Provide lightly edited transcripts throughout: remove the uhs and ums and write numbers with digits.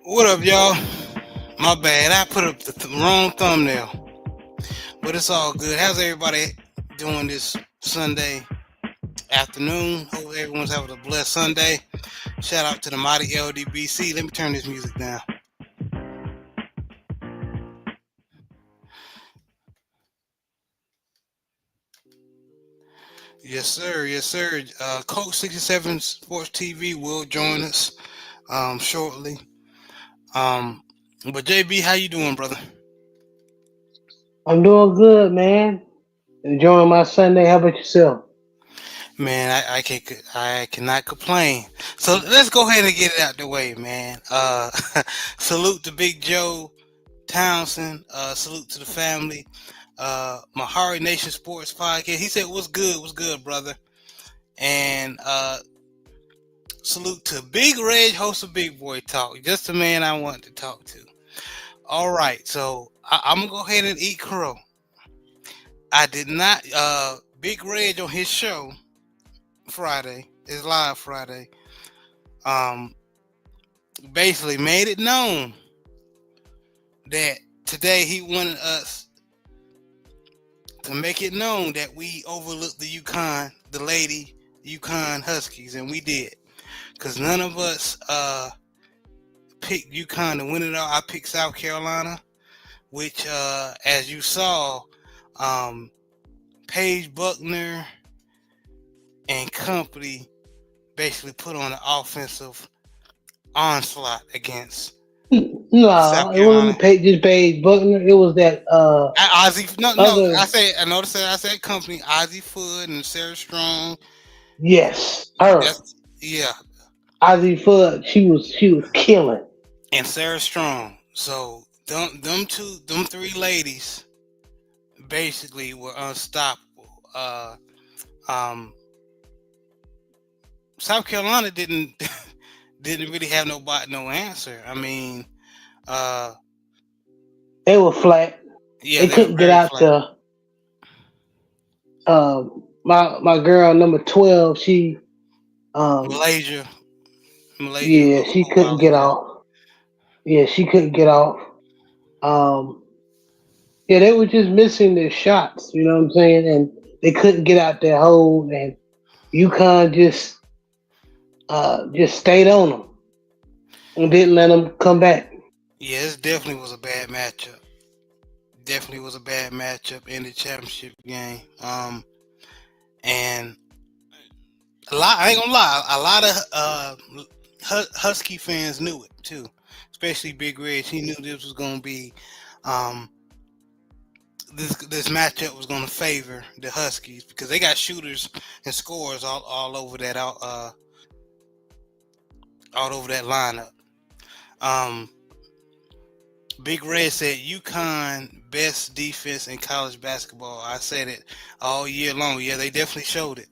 What up, y'all? My bad. I put up the wrong thumbnail, but it's all good. How's everybody doing this Sunday afternoon? Hope everyone's having a blessed Sunday. Shout out to the mighty LDBC. Let me turn this music down. Yes, sir. Yes, sir. Coach 67 Sports TV will join us shortly. Um, but JB, how you doing, brother? I'm doing good, man. Enjoying my Sunday. How about yourself? Man, I cannot complain. So let's go ahead and get it out the way, man. Salute to Big Joe Townsend. Salute to the family. Mahari Nation Sports Podcast. He said, what's good, brother?" And salute to Big Reg, host of Big Boy Talk. Just the man I want to talk to. All right, so I'm gonna go ahead and eat crow. I did not. Big Reg on his show Friday, his live Friday. Um, basically made it known that today he wanted us to make it known that we overlooked the the lady Yukon Huskies, and we did, because none of us picked Yukon to win it all. I picked South Carolina, which, as you saw, um, Paige Buckner and company basically put on an offensive onslaught against South No, it Carolina. wasn't just Paige Buckner. It was that Ozzy, no. other. I noticed that I said company Ozzy Foot and Sarah Strong. Yes, her That's yeah, Ozzy Fudd. She was killing. and Sarah Strong. So them three ladies basically were unstoppable. Um, South Carolina didn't didn't really have no answer. I mean, uh, They were flat. yeah, They they were couldn't get very out flat. the. My girl number 12. Um Malaysia, Malaysia, yeah, a she little couldn't while get ago. off. Yeah, she couldn't get off. Um yeah, they were just missing their shots. You know what I'm saying? And they couldn't get out their hole. And UConn just stayed on them and didn't let them come back. Yeah, this definitely was a bad matchup. Definitely was a bad matchup in the championship game. And a lot. I ain't gonna lie. A lot of Husky fans knew it too, especially Big Red. He knew this was gonna be um, this matchup was gonna favor the Huskies because they got shooters and scorers all over that all over that lineup. Um, Big Red said UConn best defense in college basketball. I said it all year long. Yeah, they definitely showed it.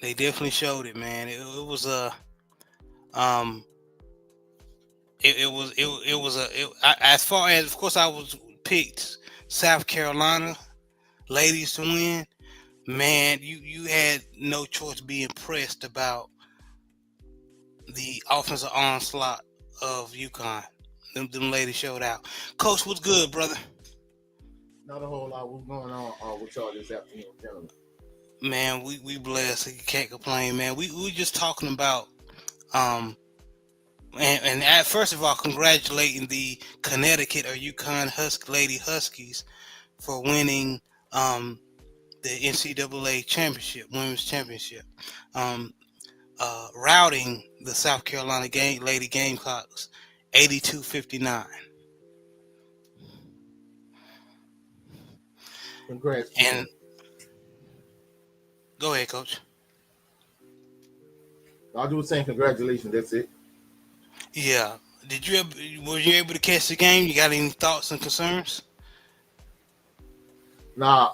They definitely showed it, man. It was a um it was as far as, of course, I was picked South Carolina ladies to win. Man, you had no choice to be impressed about the offensive onslaught of UConn. Them ladies showed out. Coach, what's good, brother? Not a whole lot. What's going on with y'all this afternoon, gentlemen? Man, we blessed. You can't complain, man. We just talking about um first of all, congratulating the Connecticut or UConn Lady Huskies for winning um the NCAA championship, women's championship, um, routing the South Carolina Lady Gamecocks 82-59. Congrats. And go ahead, Coach. I was saying congratulations. That's it. Yeah. Were you able to catch the game? You got any thoughts and concerns? Nah,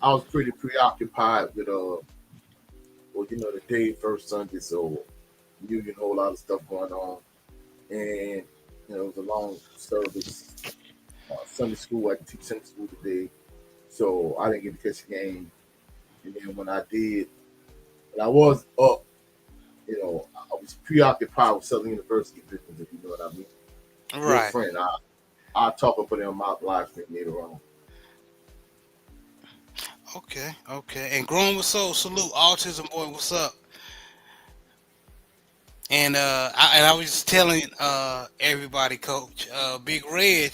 I was pretty preoccupied with the day first Sunday, so a whole lot of stuff going on, and it was a long service. Sunday school, I teach Sunday school today, so I didn't get to catch the game. And then when I did, and I was up, I was is preoccupied with Southern University business, if you know what I mean. Good Right. friend. I'll talk about it on my live stream later on. Okay. Okay. And growing with soul, salute autism boy. What's up? And I was just telling everybody, Coach, Big Reg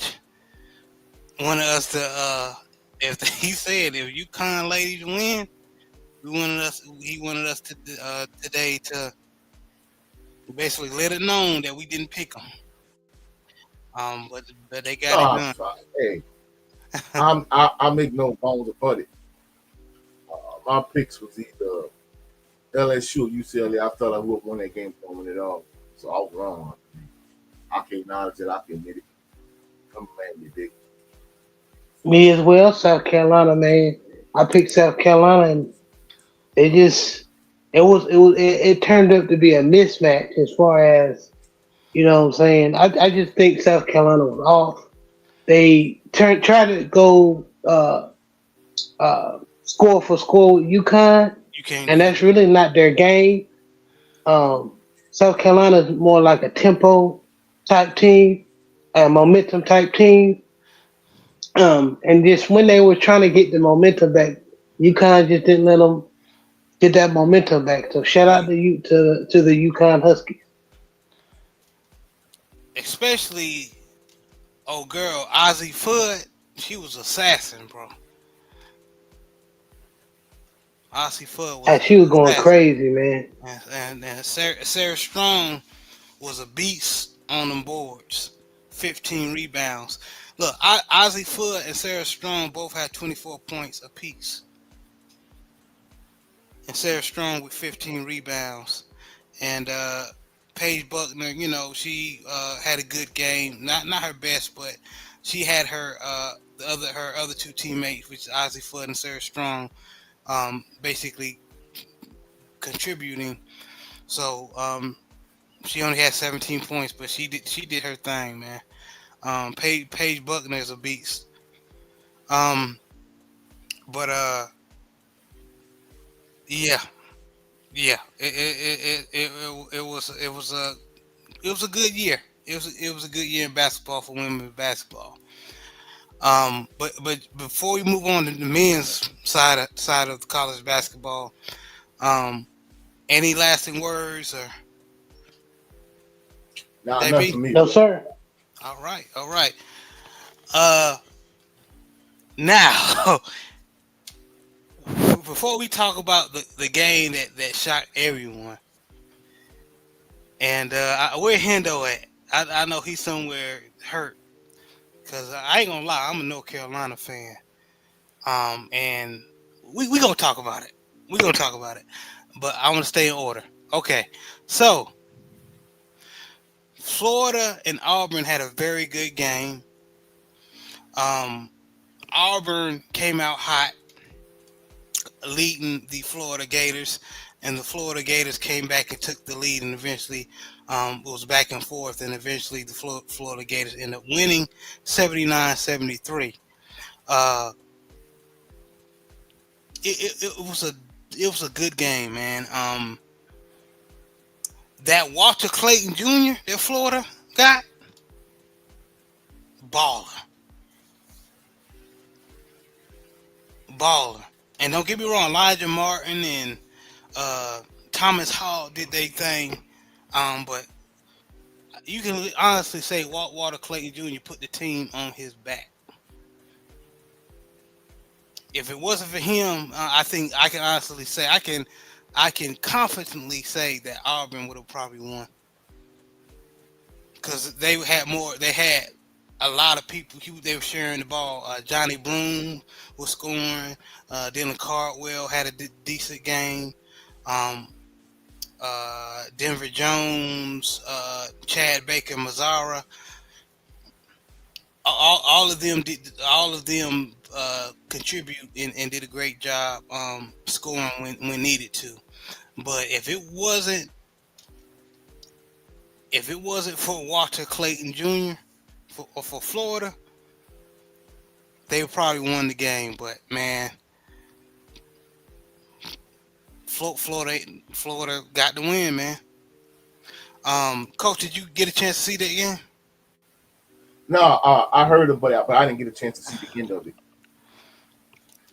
wanted us to if he said if UConn ladies win, he wanted us to today to basically let it known that we didn't pick them. But they got it Ah, done. hey, I make no bones about it. My picks was either LSU or UCLA. I thought I would have won that game, but I won it all. So I was wrong. I can acknowledge it. I can admit it. I'm mad at it. Me as well, South Carolina, man. I picked South Carolina, and it just it turned up to be a mismatch as far as what I'm saying. I just think South Carolina was off. They try to go score for score with UConn, You can't and do that's that. really not their game. Um, South Carolina is more like a tempo type team, a momentum type team. And just when they were trying to get the momentum back, UConn just didn't let them get that momentum back. So shout out You, to you to the UConn Huskies. especially oh girl, Ozzy Fudd, she was assassin, bro. Ozzy Fudd was And an she was going assassin. crazy, man. And Sarah Strong was a beast on them boards. 15 rebounds. Look, Ozzy Fudd and Sarah Strong both had 24 points apiece. And Sarah Strong with 15 rebounds. And Paige Buckner, she had a good game. Not her best, but she had her other two teammates, which is Ozzy Fudd and Sarah Strong, basically contributing. So she only had 17 points, but she did her thing, man. Paige Buckner is a beast. Um, but yeah, yeah, it was a good year. It was a good year in basketball for women's basketball. But before we move on to the men's side of the college basketball, um, any lasting words or Nah, nothing for JB? me, No, bro. sir. All right, all right. Uh, now before we talk about the game that shocked everyone, and where Hendo at? I know he's somewhere hurt because I ain't gonna lie, I'm a North Carolina fan. And we gonna talk about it. We gonna talk about it, but I want to stay in order. Okay, so Florida and Auburn had a very good game. Um, Auburn came out hot, leading the Florida Gators, and the Florida Gators came back and took the lead, and eventually it was back and forth, and eventually the Florida Gators ended up winning 79-73. Uh, it was a good game, man. That Walter Clayton Jr. that Florida got, baller, baller. And don't get me wrong, Elijah Martin and uh, Thomas Hall did their thing. But you can honestly say Walter Clayton Jr. put the team on his back. If it wasn't for him, I think I can honestly say I can confidently say that Auburn would have probably won because they had more. They had a lot of people. They were sharing the ball. Johnny Broom was scoring. Dylan Cardwell had a decent game. Um, Denver Jones, Chad Baker, Mazzara, all of them did. All of them contribute and did a great job scoring when needed to. But if it wasn't for Walter Clayton Jr. For Florida, they probably won the game. But man, Florida got the win, man. Coach, did you get a chance to see that game? No, I heard about it, but I didn't get a chance to see the end of it.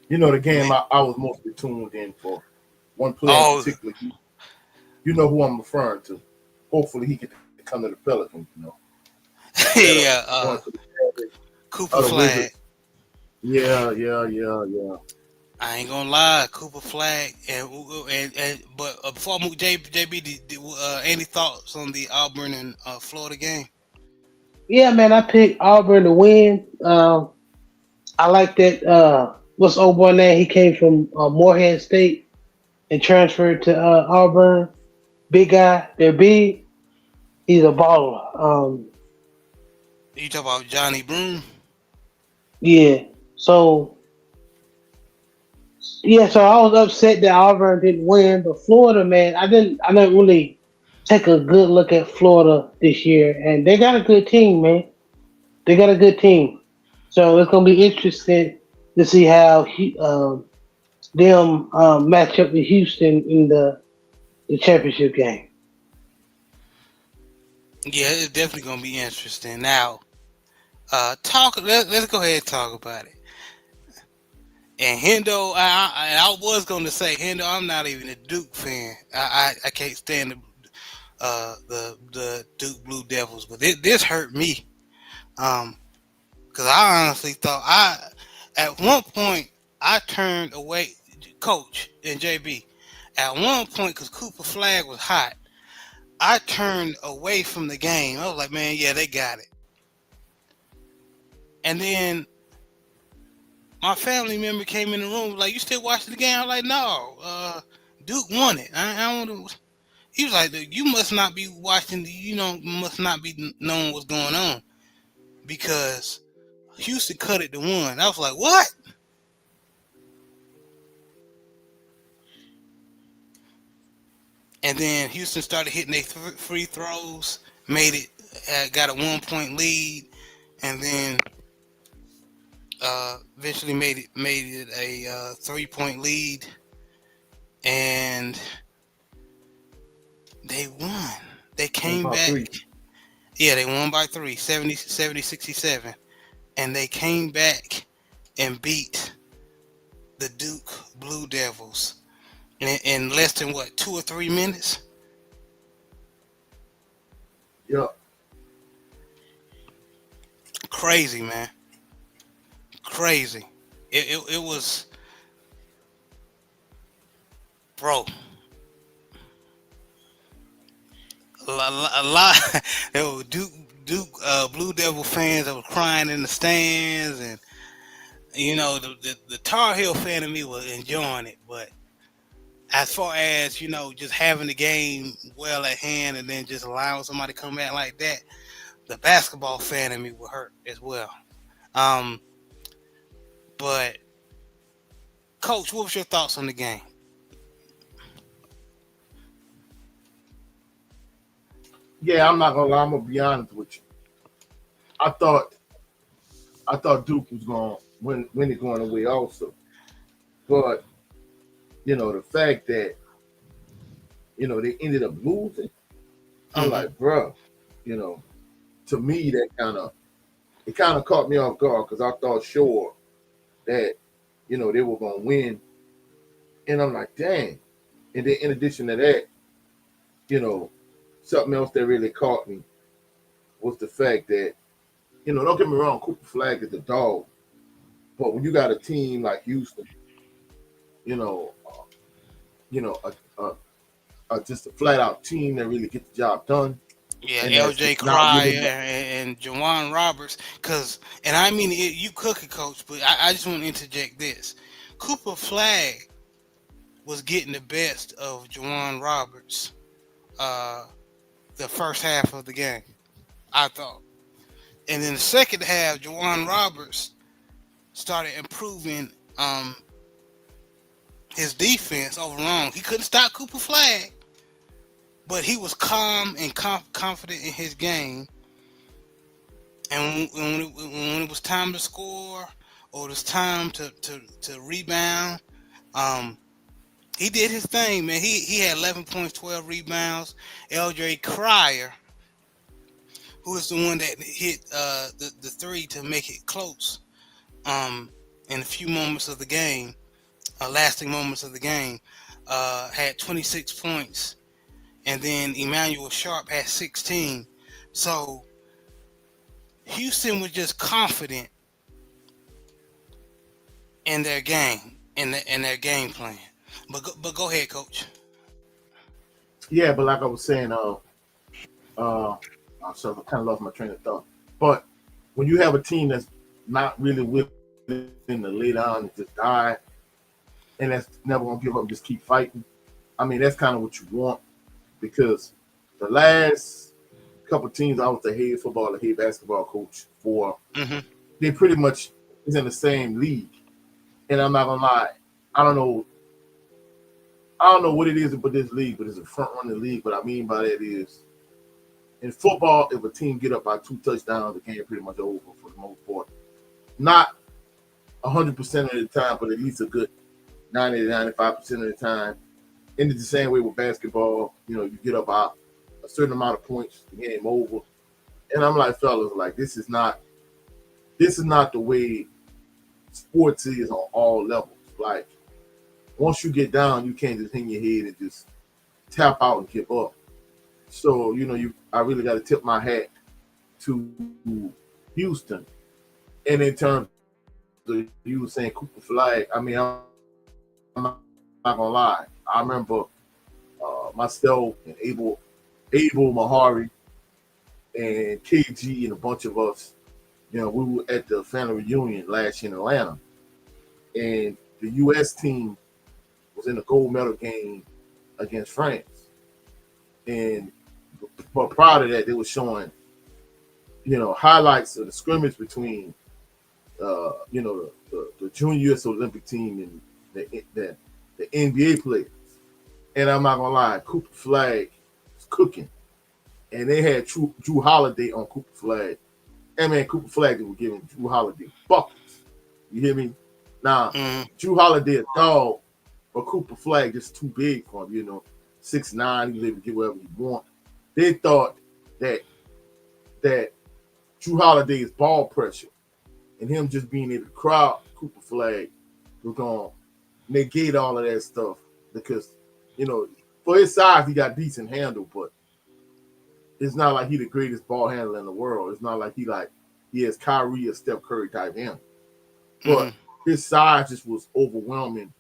The Man. game I was mostly tuned in for one player in Oh, particular. You know who I'm referring to. Hopefully he can come to the Pelicans. Instead of yeah. going to the Cooper Flag. Wizards. Yeah, yeah, yeah, yeah. I ain't gonna lie, Cooper Flag, and but before I move, JB, any thoughts on the Auburn and Florida game? Yeah, man, I picked Auburn to win. I like that. What's old boy name? He came from Morehead State and transferred to Auburn. Big guy. They're big. He's a baller. You talk about Johnny Broom? Yeah. So yeah, so I was upset that Auburn didn't win, but Florida, man, I didn't really take a good look at Florida this year, and they got a good team, man. They got a good team. So it's gonna be interesting to see how them match up with Houston in the championship game. Yeah, it's definitely gonna be interesting. Now, let's go ahead and talk about it. And Hendo, I was gonna say Hendo, I'm not even a Duke fan. I can't stand the Duke Blue Devils, but this hurt me. Because I honestly thought at one point I turned away, Coach and JB. At one point, because Cooper Flag was hot, I turned away from the game. I was like, man, yeah, they got it. And then my family member came in the room, like, you still watching the game? I was like, no, Duke won it. I don't. He was like, you must not be watching. Must not be knowing what's going on because Houston cut it to one. I was like, what? And then Houston started hitting their free throws, made it, got a 1 point lead, and then eventually made it a 3 point lead, and they won. They One came by back. three. Yeah, they won by 3, 67, and they came back and beat the Duke Blue Devils in less than what 2 or 3 minutes. Yeah, Crazy, man. Crazy. It was, bro. A lot. There were Duke Blue Devil fans that were crying in the stands, and the Tar Heel fan of me was enjoying it. But as far as just having the game well at hand and then just allowing somebody to come back like that, the basketball fan of me was hurt as well. Um, but Coach, what was your thoughts on the game? yeah. I'm not gonna lie. I'm gonna be honest with you. I thought I thought Duke was going to win it going away also, but the fact that they ended up losing, I'm Mm-hmm. like, bro, you know, to me that kind of caught me off guard because I thought sure that they were gonna win, and I'm like, dang. And then in addition to that, you know, something else that really caught me was the fact that don't get me wrong, Cooper Flag is a dog, but when you got a team like Houston, you know, uh, just a flat out team that really get the job done, Yeah, and that's L.J. just not Cryer really. and Jawan Roberts. And I mean, you cooking, Coach, but I just want to interject this. Cooper Flag was getting the best of Jawan Roberts uh, the first half of the game, I thought. And then the second half, Jawan Roberts started improving his defense overall. He couldn't stop Cooper Flag, but he was calm and confident in his game. And when it was time to score or it was time to rebound, um, He did his thing, man. He had 11 points, 12 rebounds. LJ Cryer, who is the one that hit the three to make it close um, in a few moments of the game, lasting moments of the game, had 26 points. And then Emmanuel Sharp had 16. So Houston was just confident in their game, in their game plan. But go ahead, coach. Yeah, but like I was saying, so I kind of lost my train of thought. But when you have a team that's not really willing to lay down and just die, and that's never gonna give up and just keep fighting, I mean that's kind of what you want because the last couple teams I was the head football, the head basketball coach for, Hmm. they pretty much is in the same league. And I'm not gonna lie, I don't know, I don't know what it is about this league, but it's a front running league. What I mean by that is in football, if a team get up by 2 touchdowns, the game pretty much over for the most part. Not 100% of the time, but at least a good 90 to 95% of the time. And it's the same way with basketball. You know, you get up by a certain amount of points, the game over. And I'm like, fellas, like this is not the way sports is on all levels. Like once you get down, you can't just hang your head and just tap out and give up. So I really got to tip my hat to Houston. And in terms of you saying Cooper Flag, I mean I'm not gonna lie. I remember myself and Abel Mahari and KG and a bunch of us. We were at the family reunion last year in Atlanta, and the U.S. team was in the gold medal game against France. And but prior to that, they were showing highlights of the scrimmage between the junior U.S. Olympic team and the NBA players. And I'm not gonna lie, Cooper Flag was cooking, and they had Drew Holiday on Cooper Flag. And man, Cooper Flag was giving Drew Holiday buckets. You hear me? Now, Hmm. Drew Holiday a dog, but Cooper Flag just too big for him. 6'9", he was able to get whatever he want. They thought that that Drew Holiday's ball pressure and him just being able to crowd Cooper Flag was gonna negate all of that stuff because for his size he got decent handle, but it's not like he the greatest ball handler in the world. It's not like he has Kyrie or Steph Curry type handle. Hmm. But his size just was overwhelming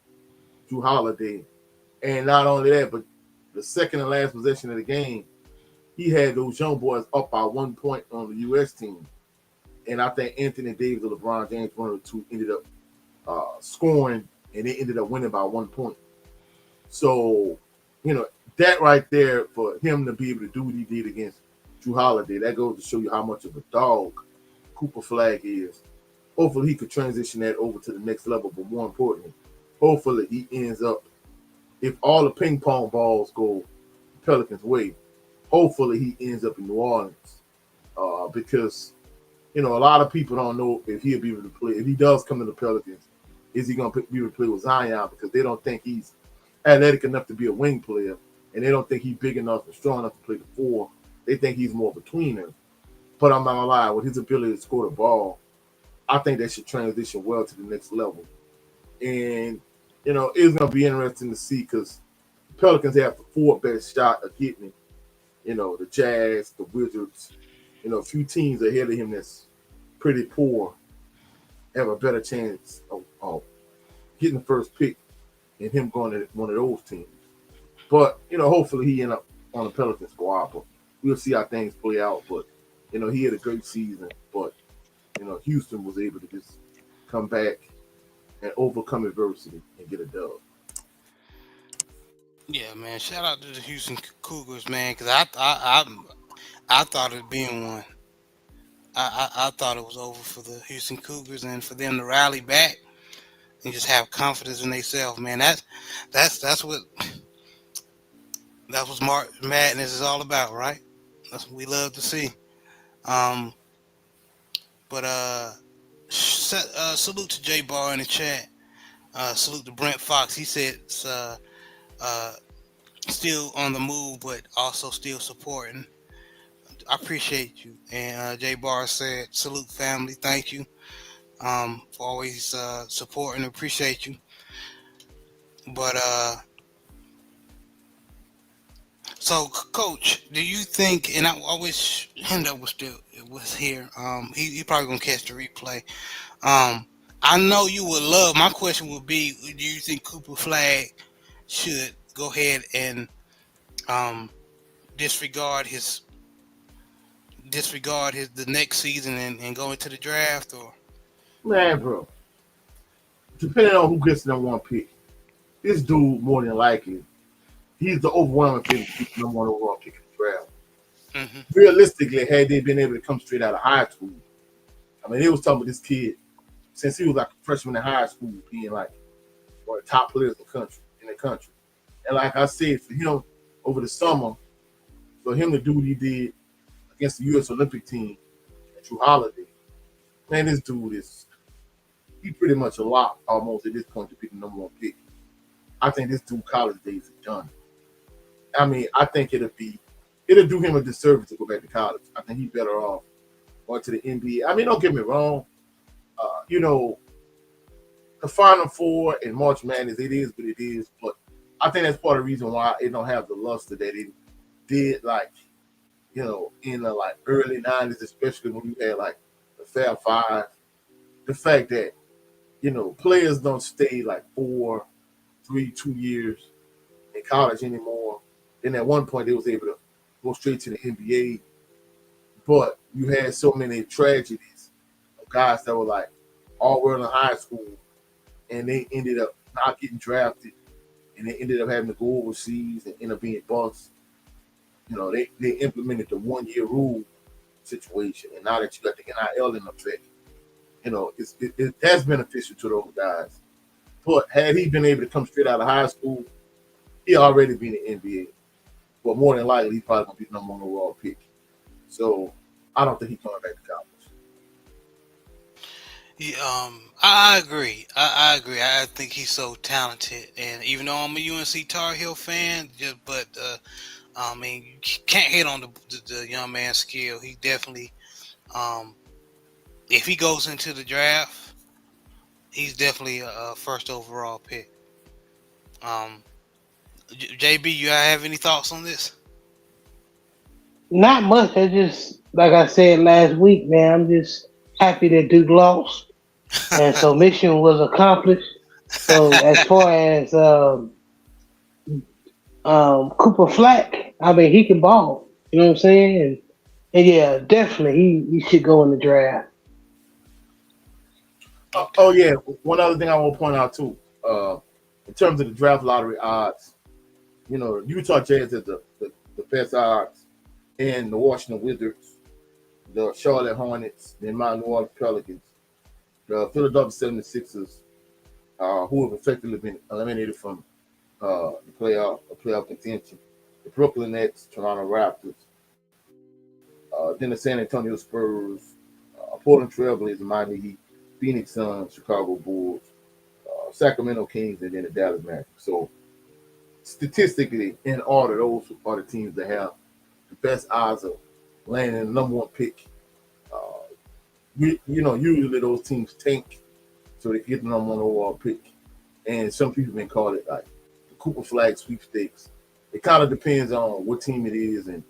Drew Holiday. And not only that, but the second and last possession of the game, he had those young boys up by 1 point on the US team. And I think Anthony Davis or LeBron James, one of the two, ended up scoring, and they ended up winning by 1 point. So, that right there for him to be able to do what he did against Drew Holiday, that goes to show you how much of a dog Cooper Flag is. Hopefully he could transition that over to the next level, but more importantly, hopefully he ends up, if all the ping pong balls go Pelicans' way, hopefully he ends up in New Orleans. Because a lot of people don't know if he'll be able to play. If he does come to the Pelicans, is he going to be able to play with Zion? Because they don't think he's athletic enough to be a wing player, and they don't think he's big enough and strong enough to play the four. They think he's more of a tweener. But I'm not going to lie, with his ability to score the ball, I think that should transition well to the next level. And, it's going to be interesting to see because the Pelicans have the fourth best shot of getting it. The Jazz, the Wizards, a few teams ahead of him that's pretty poor have a better chance of getting the first pick and him going to one of those teams. But, hopefully he end up on the Pelican squad. But we'll see how things play out. But, he had a great season. But, Houston was able to just come back and overcome adversity and get a dub. Yeah, man. Shout out to the Houston Cougars, man, because I thought it being one. I thought it was over for the Houston Cougars, and for them to rally back and just have confidence in themselves, man. That's what March Madness is all about, right? That's what we love to see. Um, but salute to J Bar in the chat. Salute to Brent Fox. He said uh, still on the move, but also still supporting. I appreciate you. And Jay Barr said, "Salute family, thank you for always supporting. Appreciate you." But so, Coach, do you think? And I wish Hendo was here. He probably gonna catch the replay. Um, I know you would love. My question would be: do you think Cooper Flag should go ahead and um, disregard his the next season and go into the draft? Or Man, bro, depending on who gets the number one pick, this dude more than likely, he's the overwhelming favorite to be the number one overall pick in the draft. hmm Realistically, had they been able to come straight out of high school, I mean, they was talking about this kid since he was like a freshman in high school, being like one of the top players in the country. And like I said, for him over the summer, for him to do what he did against the U.S. Olympic team and Drew Holiday, man, this dude is he pretty much a lock almost at this point to be the number one pick. I think this dude college days are done. I mean, I think it'll do him a disservice to go back to college. I think he's better off going to the NBA. I mean, don't get me wrong. You know, the Final Four and March Madness, it is what it is. But I think that's part of the reason why it don't have the luster that it did, like in the like early '90s, especially when you had like the Fab Five. The fact that players don't stay like 2 years in college anymore. Then at one point they was able to go straight to the NBA, but you had so many tragedies of guys that were like all were in high school and they ended up not getting drafted and they ended up having to go overseas and end up being busts. They implemented the 1 year rule situation, and now that you got the NIL in effect, that's beneficial to those guys. But had he been able to come straight out of high school, he already been in the NBA. But more than likely, he's probably gonna be the number one overall pick. So I don't think he's coming back to college. yeah, I agree. I agree. I think he's so talented, and even though I'm a UNC Tar Heel fan, but I mean, you can't hate on the young man's skill. He definitely, um, if he goes into the draft, he's definitely a first overall pick. Um, JB, you have any thoughts on this? Not much. I just like I said last week, man. I'm just happy that Duke lost, and so mission was accomplished. So as far as Cooper Flack, I mean he can ball. You know what I'm saying? And yeah, definitely he should go in the draft. Oh Okay. yeah, one other thing I want to point out too, in terms of the draft lottery odds, Utah Jazz has the best odds, and the Washington Wizards, the Charlotte Hornets, the New Orleans Pelicans, the Philadelphia 76ers, who have effectively been eliminated from the playoff contention, the Brooklyn Nets, Toronto Raptors, then the San Antonio Spurs, Portland Trailblazers, Miami Heat, Phoenix Suns, Chicago Bulls, Sacramento Kings, and then the Dallas Mavericks. So statistically, in order, those are the teams that have the best odds of landing the number one pick. Uh, usually those teams tank so they get the number one overall pick. And some people may call it like the Cooper Flag sweepstakes. It kind of depends on what team it is and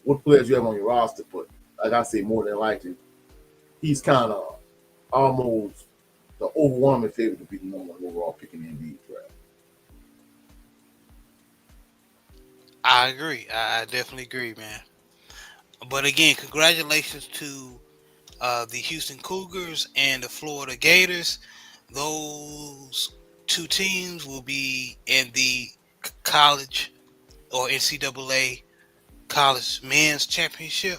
what players you have on your roster. But like I say, more than likely, he's kind of almost the overwhelming favorite to be the number one overall pick in the NBA draft. I agree. I definitely agree, man. But again, congratulations to the Houston Cougars and the Florida Gators. Those two teams will be in the college or NCAA college men's championship.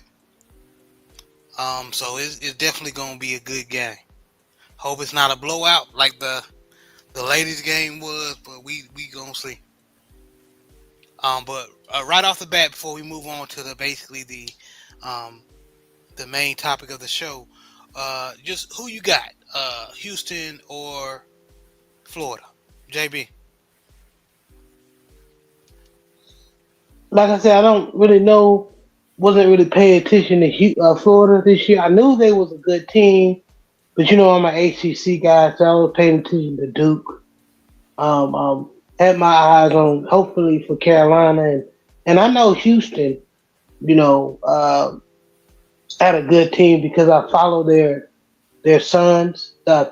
So it's definitely gonna be a good game. Hope it's not a blowout like the ladies game was, but we gonna see. But right off the bat, before we move on to um the main topic of the show, just who you got, Houston or Florida, JB? like I said, I don't really know. Wasn't really paying attention to Florida this year. I knew they was a good team, but I'm an ACC guy, so I was paying attention to Duke. Had my eyes on hopefully for Carolina, and I know Houston. You know, had a good team because I follow their sons, Master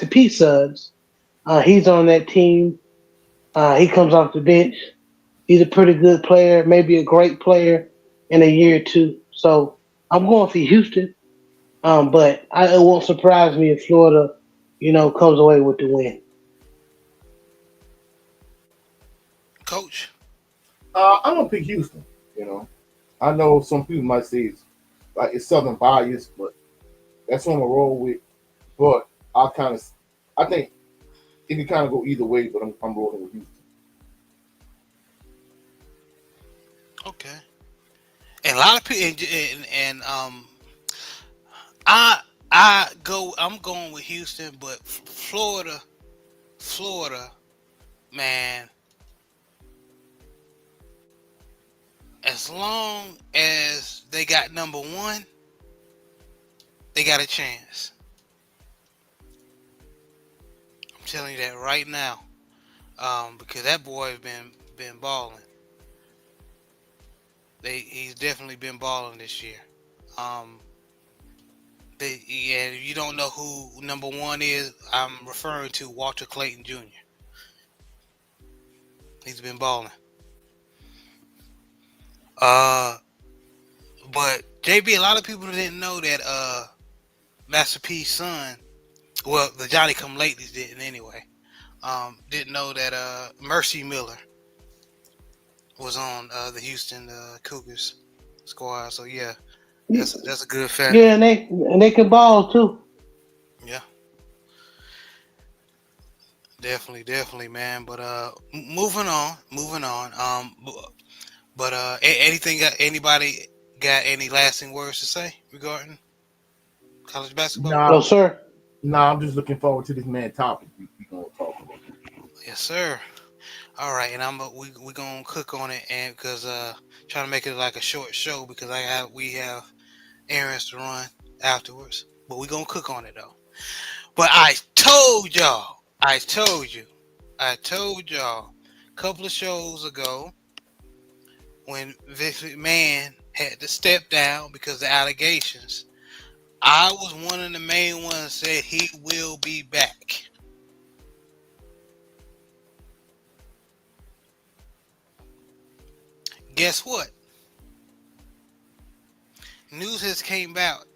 P sons. He's on that team. He comes off the bench. He's a pretty good player, maybe a great player in a year or two. So I'm going for Houston. But it won't surprise me if Florida, comes away with the win. Coach. I'm gonna pick Houston. You know, I know some people might say it's Southern bias, but that's what I'm gonna roll with. But I think it can kind of go either way. But I'm rolling with Houston. Okay. And a lot of people, I I'm going with Houston, but Florida, man. As long as they got number one, they got a chance. I'm telling you that right now, because that boy has been balling. He's definitely been balling this year. Um, yeah, if you don't know who number one is, I'm referring to Walter Clayton Jr. He's been balling. Uh, but JB, a lot of people didn't know that Master P's son. Well, the Johnny Come Latelys didn't anyway. Didn't know that Mercy Miller was on the Houston Cougars squad. So yeah, that's a good fact. Yeah, and they can ball too. Yeah, definitely, man. But moving on. But anything? Anybody got any lasting words to say regarding college basketball? No, Nah, sir. nah, I'm just looking forward to this man topic we gonna talk about. Yes, sir. All right, and we gonna cook on it, and because trying to make it like a short show because we have errands to run afterwards, but we gonna cook on it though. But I told y'all a couple of shows ago when Vince McMahon had to step down because of the allegations. I was one of the main ones that said he will be back. Guess what? News has came out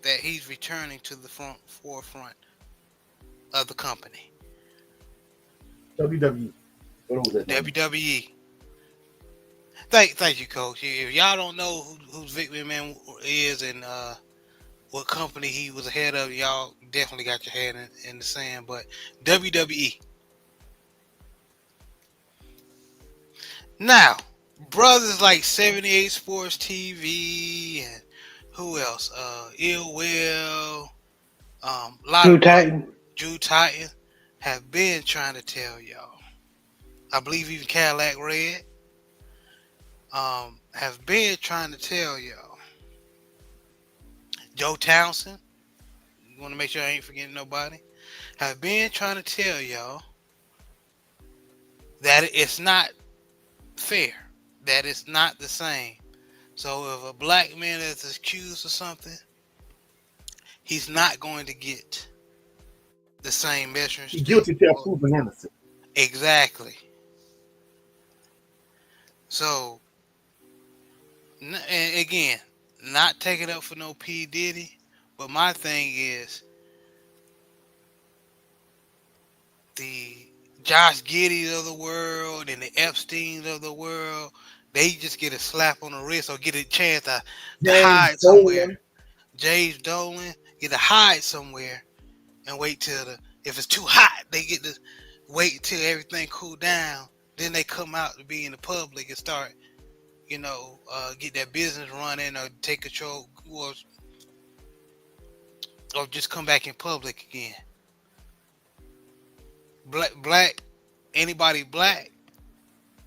that he's returning to the forefront of the company. WWE. What was that name? WWE. Thank you, Coach. If y'all don't know who Vic McMahon is and what company he was ahead of, y'all definitely got your head in the sand. But WWE. Now, brothers like 78 Sports TV and who else? Ill Will, a lot Drew of Titan. Drew Titan have been trying to tell y'all. I believe even Cadillac Red have been trying to tell y'all. Joe Townsend, you want to make sure I ain't forgetting nobody, have been trying to tell y'all that it's not fair, that it's not the same. So if a black man is accused of something, he's not going to get the same measuring He stick. guilty till proven innocent. Exactly. So, and again, not taking up for no P. Diddy, but my thing is the Josh Giddy's of the world and the Epstein's of the world, they just get a slap on the wrist or get a chance to James hide somewhere. Dolan. James Dolan get to hide somewhere and wait till if it's too hot, they get to wait until everything cool down. Then they come out to be in the public and start, get that business running or take control or just come back in public again. Black, anybody black?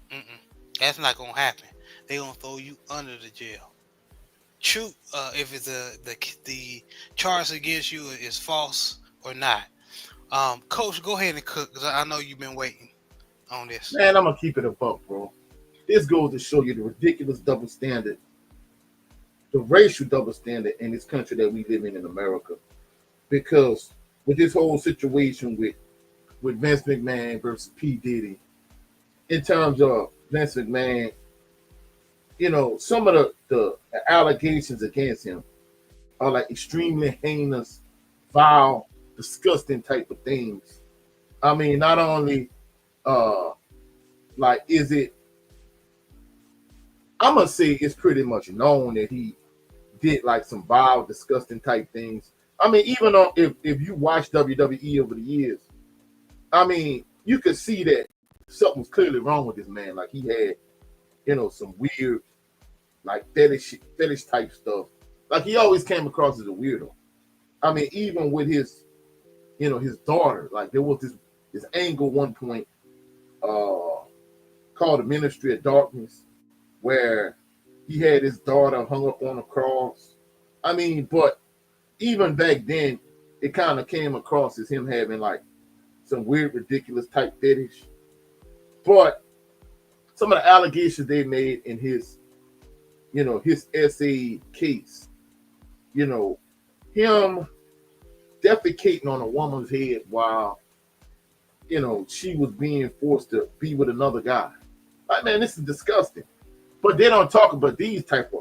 Mm-mm. That's not gonna happen. They gonna throw you under the jail. True, if it's the charge against you is false or not. Coach, go ahead and cook because I know you've been waiting on this. Man, I'm gonna keep it a buck, bro. This goes to show you the ridiculous double standard, the racial double standard in this country that we live in America. Because with this whole situation with Vince McMahon versus P. Diddy, in terms of Vince McMahon, some of the allegations against him are like extremely heinous, vile, disgusting type of things. I mean, not only like is it, I'm gonna say it's pretty much known that he did like some vile, disgusting type things. I mean, even on if you watch WWE over the years, I mean, you could see that something was clearly wrong with this man. Like he had, some weird, like fetish type stuff. Like he always came across as a weirdo. I mean, even with his, his daughter, like there was this angle one point called the Ministry of Darkness, where he had his daughter hung up on a cross. I mean, but even back then, it kind of came across as him having like some weird, ridiculous type fetish. But some of the allegations they made in his, his essay case, him defecating on a woman's head while, she was being forced to be with another guy. Like, man, this is disgusting. But they don't talk about these type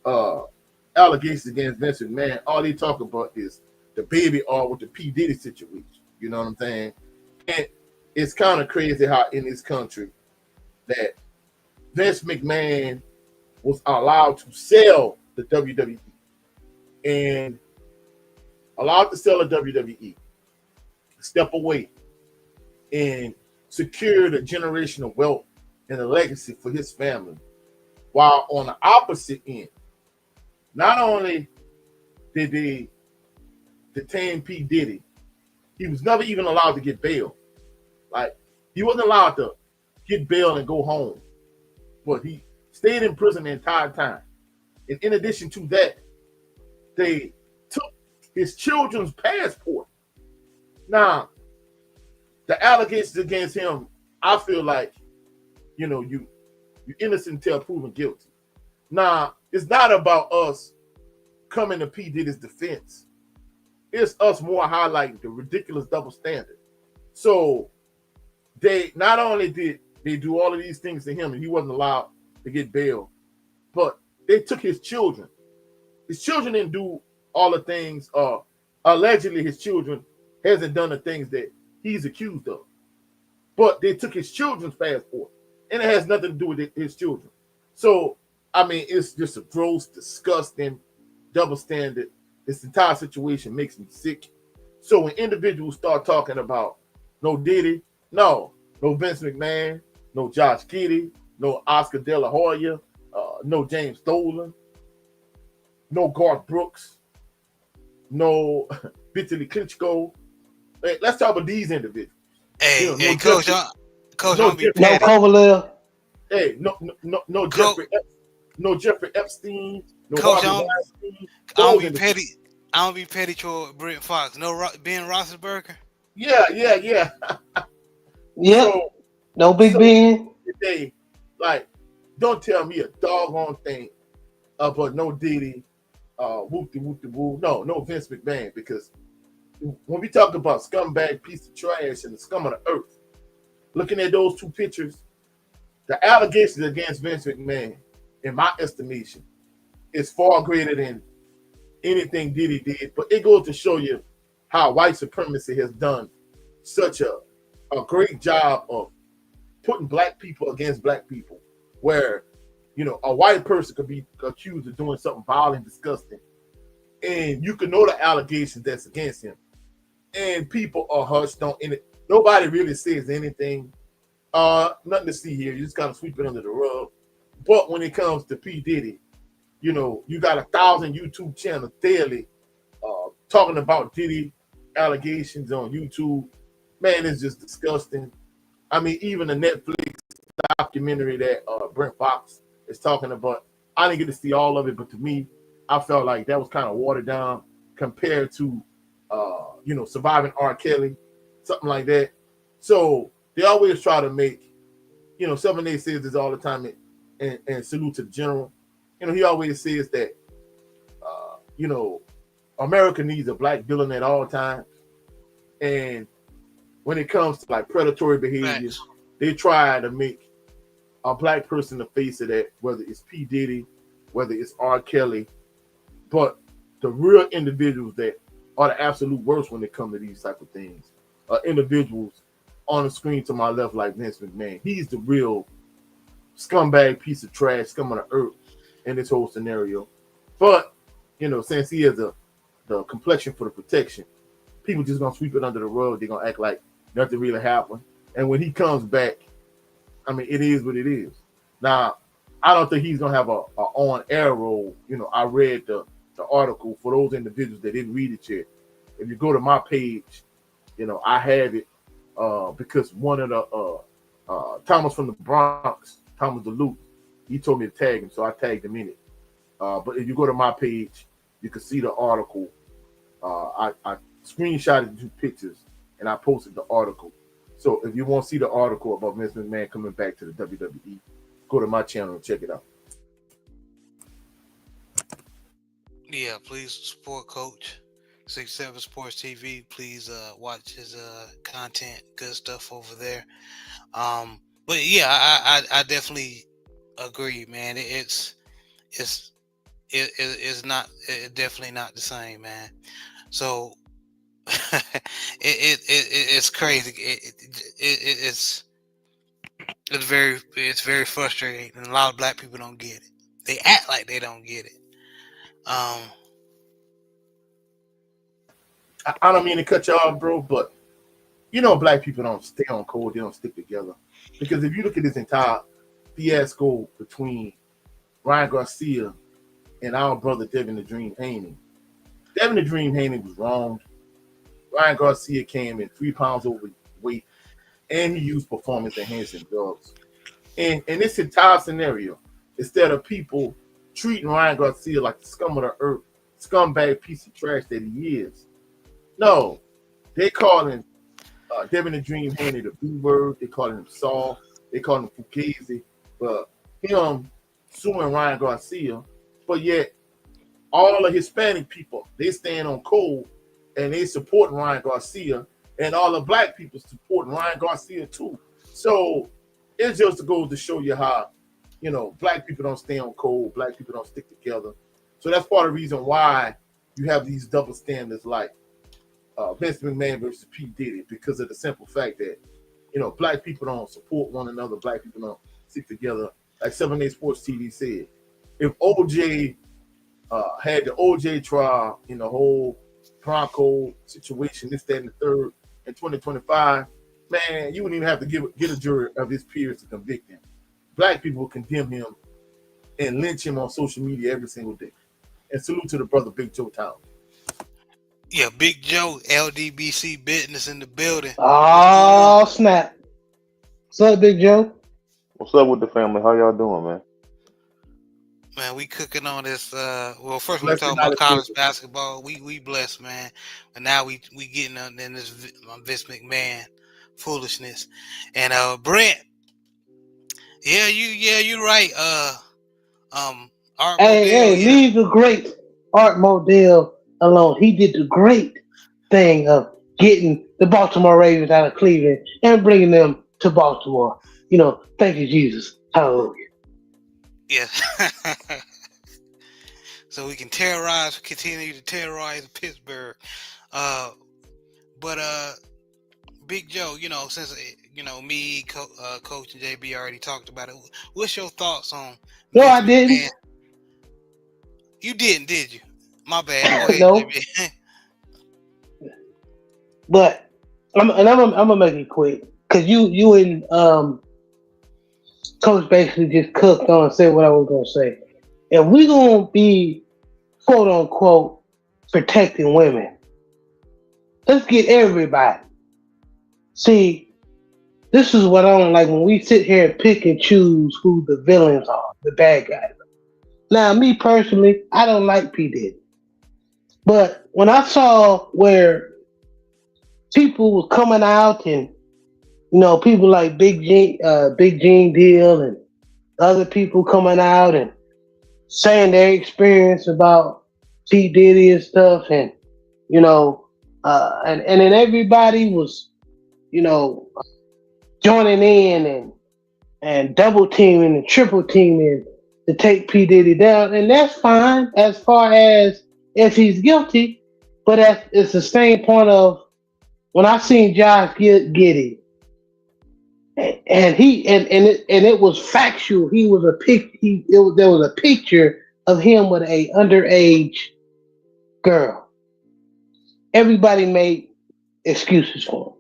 of allegations against Vince McMahon. All they talk about is the baby or with the P. Diddy situation. You know what I'm saying? And it's kind of crazy how in this country that Vince McMahon was allowed to sell the WWE and allowed to sell the WWE, step away and secure the generational wealth and a legacy for his family. While on the opposite end, not only did they detain P. Diddy, he was never even allowed to get bail. Like, he wasn't allowed to get bail and go home. But he stayed in prison the entire time. And in addition to that, they took his children's passport. Now, the allegations against him, I feel like, you're innocent until proven guilty. Now, it's not about us coming to P. Diddy's defense. It's us more highlighting the ridiculous double standard. So they not only did they do all of these things to him and he wasn't allowed to get bail, but they took his children. His children didn't do all the things, allegedly his children hasn't done the things that he's accused of. But they took his children's passport. And it has nothing to do with his children. So, I mean, it's just a gross, disgusting, double standard. This entire situation makes me sick. So when individuals start talking about no Diddy, no Vince McMahon, no Josh Giddey, no Oscar De La Hoya, no James Dolan, no Garth Brooks, no Vitaly Klitschko. Hey, let's talk about these individuals. Hey, Coach, Coach, no don't be petty. Kovalev. Hey, no Jeffrey Epstein, no Coach, Harvey Weinstein. I don't be petty. I don't be petty toward Brent Fox. No Ben Roethlisberger. Yeah. Yep. So, no Big Ben. They like, don't tell me a doggone thing about no Diddy, whoop-de-whoop-de-woo. No Vince McMahon, because when we talk about scumbag piece of trash and the scum of the earth, looking at those two pictures, the allegations against Vince McMahon, in my estimation, is far greater than anything Diddy did. But it goes to show you how white supremacy has done such a great job of putting black people against black people, where, a white person could be accused of doing something vile and disgusting, and you can know the allegations that's against him, and people are hushed on in it. Nobody really says anything. Nothing to see here. You just gotta sweep it under the rug. But when it comes to P. Diddy, you got 1,000 YouTube channels daily talking about Diddy allegations on YouTube. Man, it's just disgusting. I mean, even the Netflix documentary that Brent Fox is talking about. I didn't get to see all of it, but to me, I felt like that was kind of watered down compared to, Surviving R. Kelly, something like that. So they always try to make, 7A says this all the time, and salute to the general. He always says that, America needs a black villain at all times. And when it comes to like predatory behavior, Facts. they try to make a black person the face of that, whether it's P. Diddy, whether it's R. Kelly. But the real individuals that are the absolute worst when it comes to these type of things are individuals on the screen to my left, like Vince McMahon. He's the real scumbag piece of trash, scum of the earth in this whole scenario. But, since he has the complexion for the protection, people just gonna sweep it under the rug. They're gonna act like nothing really happened. And when he comes back, I mean, it is what it is. Now, I don't think he's gonna have a on-air role. I read the article for those individuals that didn't read it yet. If you go to my page, I have it because one of the Thomas from the Bronx, Thomas DeLuke, he told me to tag him, so I tagged him in it. But if you go to my page, you can see the article. I screenshotted the 2 pictures and I posted the article. So if you want to see the article about Vince McMahon coming back to the WWE, go to my channel and check it out. Yeah, please support Coach 67 Sports TV. Please watch his content, good stuff over there. But yeah, I definitely agree, man. It's definitely not the same, man. So it's crazy. It's very frustrating, and a lot of black people don't get it. They act like they don't get it. I don't mean to cut you off, bro, but black people don't stay on code. They don't stick together. Because if you look at this entire fiasco between Ryan Garcia and our brother Devin the Dream Haney, Devin the Dream Haney was wronged. Ryan Garcia came in 3 pounds overweight, and he used performance-enhancing drugs. And in this entire scenario, instead of people treating Ryan Garcia like the scum of the earth, scumbag piece of trash that he is, no, they calling Devin the Dream Haney the B-word. They calling him Saul. They calling him Fugazi. But him suing Ryan Garcia, but yet all the Hispanic people, they stand on code and they support Ryan Garcia, and all the black people supporting Ryan Garcia too. So it just goes to show you how, black people don't stay on code, black people don't stick together. So that's part of the reason why you have these double standards like Vince McMahon versus P. Diddy, because of the simple fact that, black people don't support one another, black people don't stick together. Like 7A Sports TV said, if OJ had the OJ trial in the whole Bronco situation, this, that, and the third, in 2025, man, you wouldn't even have to get a jury of his peers to convict him. Black people will condemn him and lynch him on social media every single day. And salute to the brother Big Joe Town. Yeah, Big Joe, LDBC business in the building. Oh, snap. What's up, Big Joe? What's up with the family? How y'all doing, man? Man, we cooking on this. Well, first we Blessed talking and about college highly basketball. We blessed, man. But now we getting in this Vince McMahon foolishness. And Brent, you're right. Art Modell, yeah. Leave the great Art Modell alone. He did the great thing of getting the Baltimore Ravens out of Cleveland and bringing them to Baltimore. Thank you, Jesus. Hallelujah. Yeah. So we can continue to terrorize Pittsburgh. But Big Joe, since me, Coach and JB already talked about it. What's your thoughts on? No, Vince I didn't. McMahon? You didn't, did you? My bad. Go ahead, No. JB. But I'm gonna make it quick because you and Coach basically just cooked on and said what I was gonna say. If we gonna be quote unquote protecting women, let's get everybody. See, this is what I don't like when we sit here and pick and choose who the villains are, the bad guys. Now, me personally, I don't like P Diddy, but when I saw where people were coming out and people like Big Gene Deal and other people coming out and saying their experience about P Diddy and stuff, and you know, and then everybody was you know joining in and double teaming and triple teaming to take P Diddy down, and that's fine as far as if he's guilty, but it's the same point of when I seen Josh Giddey and it was factual. He was a pic. There was a picture of him with a underage girl. Everybody made excuses for him.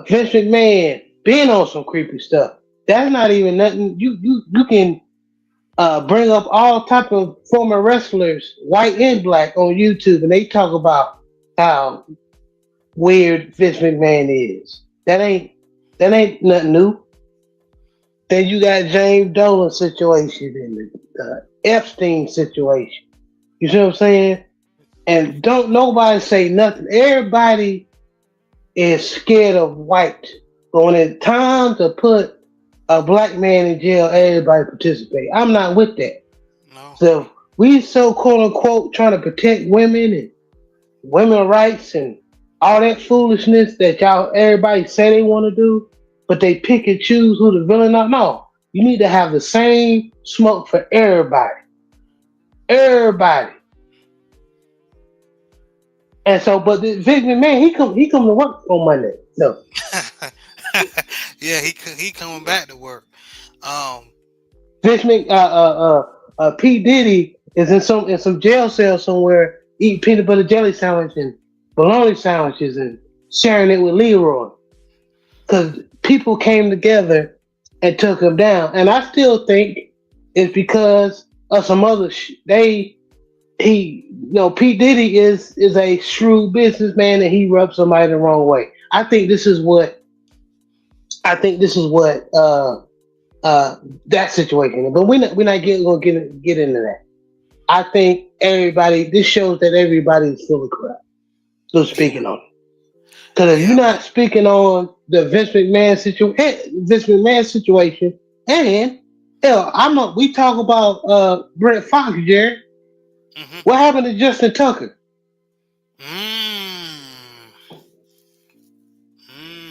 Vince McMahon being on some creepy stuff. That's not even nothing. You can bring up all type of former wrestlers, white and black, on YouTube, and they talk about how weird Vince McMahon is. That ain't nothing new. Then you got James Dolan situation and the Epstein situation. You see what I'm saying? And don't nobody say nothing. Everybody is scared of white. But when it's time to put a black man in jail, everybody participate. I'm not with that. No. So we so quote unquote trying to protect women and women's rights and all that foolishness that y'all everybody say they want to do, but they pick and choose who the villain are. No, you need to have the same smoke for everybody. Everybody. And so, but the Vince McMahon, he come to work on Monday. No, Yeah, he coming back to work. Um, Vince Mc, P Diddy is in some jail cell somewhere eating peanut butter jelly sandwich and bologna sandwiches and sharing it with Leroy because people came together and took him down. And I still think it's because of some other P Diddy is a shrewd businessman and he rubbed somebody the wrong way. I think this is what that situation is. But we're not gonna get into that. I think everybody. This shows that everybody is full of crap. So speaking on it, because if you're yeah, man. not speaking on the Vince McMahon situation, and hell, we talk about Brett Fox, Jared. Hmm. What happened to Justin Tucker? Mm,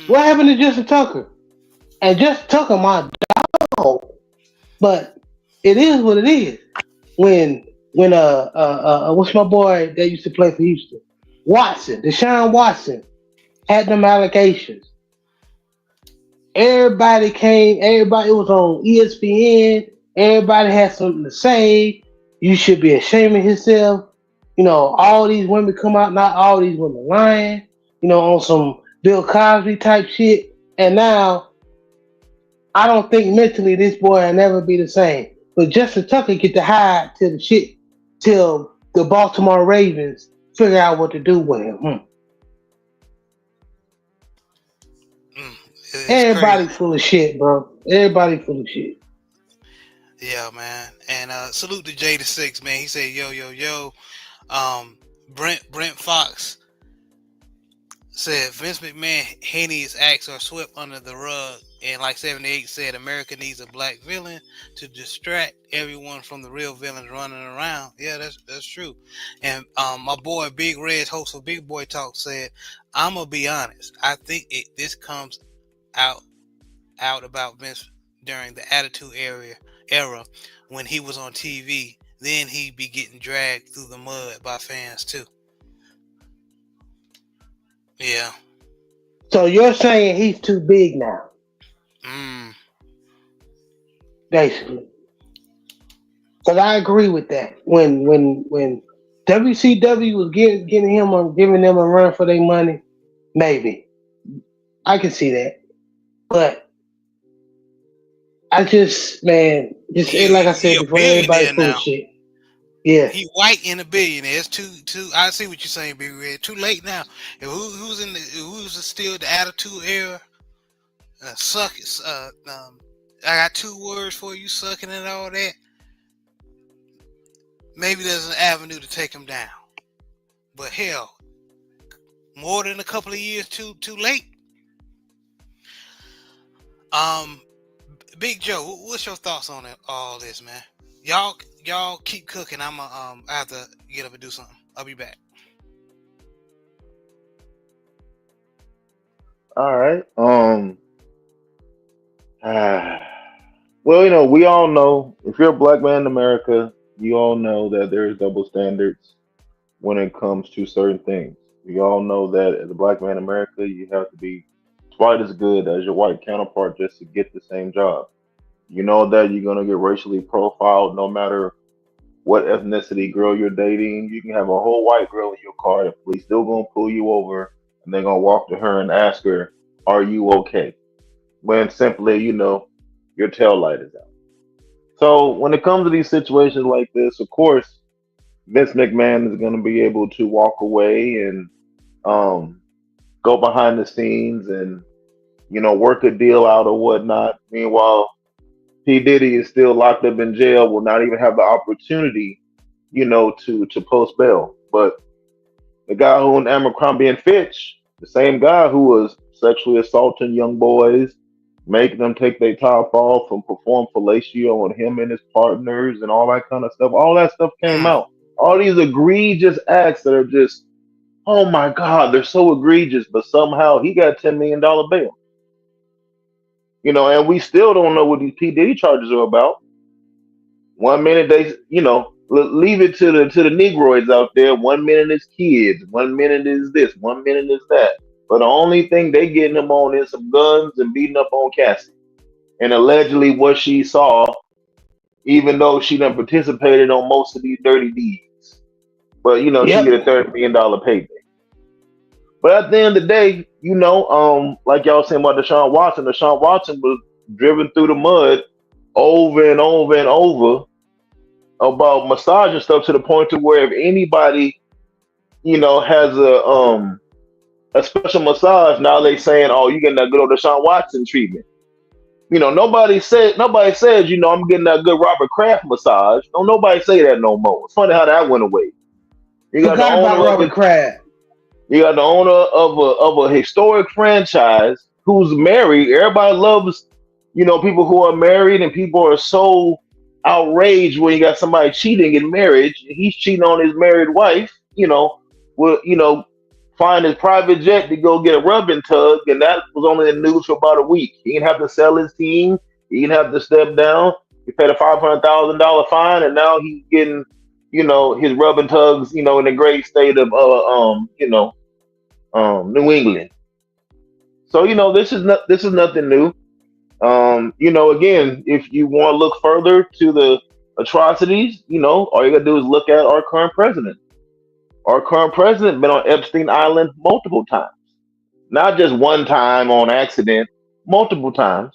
What mm. happened to Justin Tucker? And Justin Tucker, my dog, but it is what it is. When what's my boy that used to play for Houston? Deshaun Watson had them allegations. Everybody, it was on ESPN. Everybody had something to say. You should be ashamed of yourself. All these women come out, not all these women lying, on some Bill Cosby type shit. And now I don't think mentally this boy will never be the same. But Justin Tucker get to hide till the Baltimore Ravens figure out what to do with him. Mm. It's Everybody crazy. full of shit, bro. Everybody full of shit. Yeah, man. And salute to Jay the Six, man. He said, "Yo, yo, yo." Um, Brent Fox said Vince McMahon heinous acts are swept under the rug, and like 78 said, America needs a black villain to distract everyone from the real villains running around. Yeah, that's true. And my boy Big Red, host of Big Boy Talk, said, "I'm gonna be honest. I think this comes out about Vince during the Attitude era when he was on TV. Then he'd be getting dragged through the mud by fans too." Yeah. So you're saying he's too big now, Mm. basically. Because I agree with that. When WCW was giving them a run for their money, maybe I can see that. But I just man, just He like I said he a before, everybody billionaire full of now. shit. Yeah. He white and a billionaire. It's too. I see what you're saying, Big Red. Too late now. If who's still the attitude era? Suck it. I got two words for you, sucking and all that. Maybe there's an avenue to take him down. But hell, more than a couple of years too late. Um, Big Joe, what's your thoughts on all this, man? Y'all keep cooking. I have to get up and do something. I'll be back. All right. Well, we all know if you're a black man in America, you all know that there's double standards when it comes to certain things. We all know that as a black man in America, you have to be twice as good as your white counterpart just to get the same job. You know that you're gonna get racially profiled no matter what ethnicity girl you're dating. You can have a whole white girl in your car, the police still gonna pull you over and they're gonna walk to her and ask her, "Are you okay?" When simply, your tail light is out. So when it comes to these situations like this, of course, Vince McMahon is going to be able to walk away and um, go behind the scenes and work a deal out or whatnot. Meanwhile, P Diddy is still locked up in jail, will not even have the opportunity, to post bail. But the guy who owned Abercrombie and Fitch, the same guy who was sexually assaulting young boys, making them take their top off and perform fellatio on him and his partners and all that kind of stuff. All that stuff came Mm. out. All these egregious acts that are just, oh my God, they're so egregious, but somehow he got $10 million bail. And we still don't know what these P. Diddy charges are about. One minute they, leave it to the Negroids out there. 1 minute is kids. 1 minute is this. 1 minute is that. But the only thing they getting him on is some guns and beating up on Cassie. And allegedly what she saw, even though she done participated on most of these dirty deeds. But she get a Yep. $30 million payday. But at the end of the day, like y'all saying about Deshaun Watson was driven through the mud over and over and over about massage and stuff to the point to where if anybody, has a special massage, now they saying, "Oh, you getting that good old Deshaun Watson treatment." Nobody says, I'm getting that good Robert Kraft massage. Don't nobody say that no more. It's funny how that went away. You got the Forgot about owner of Robert it. Kraft. You got the owner of a historic franchise who's married. Everybody loves, people who are married, and people are so outraged when you got somebody cheating in marriage. He's cheating on his married wife. Will find his private jet to go get a rubbing tug, and that was only in the news for about a week. He didn't have to sell his team. He didn't have to step down. He paid a $500,000 fine, and now he's getting, his rubbing tugs, in the great state of New England. So this is nothing new. Again, if you want to look further to the atrocities, all you gotta do is look at our current president. Our current president been on Epstein Island multiple times, not just one time on accident, multiple times.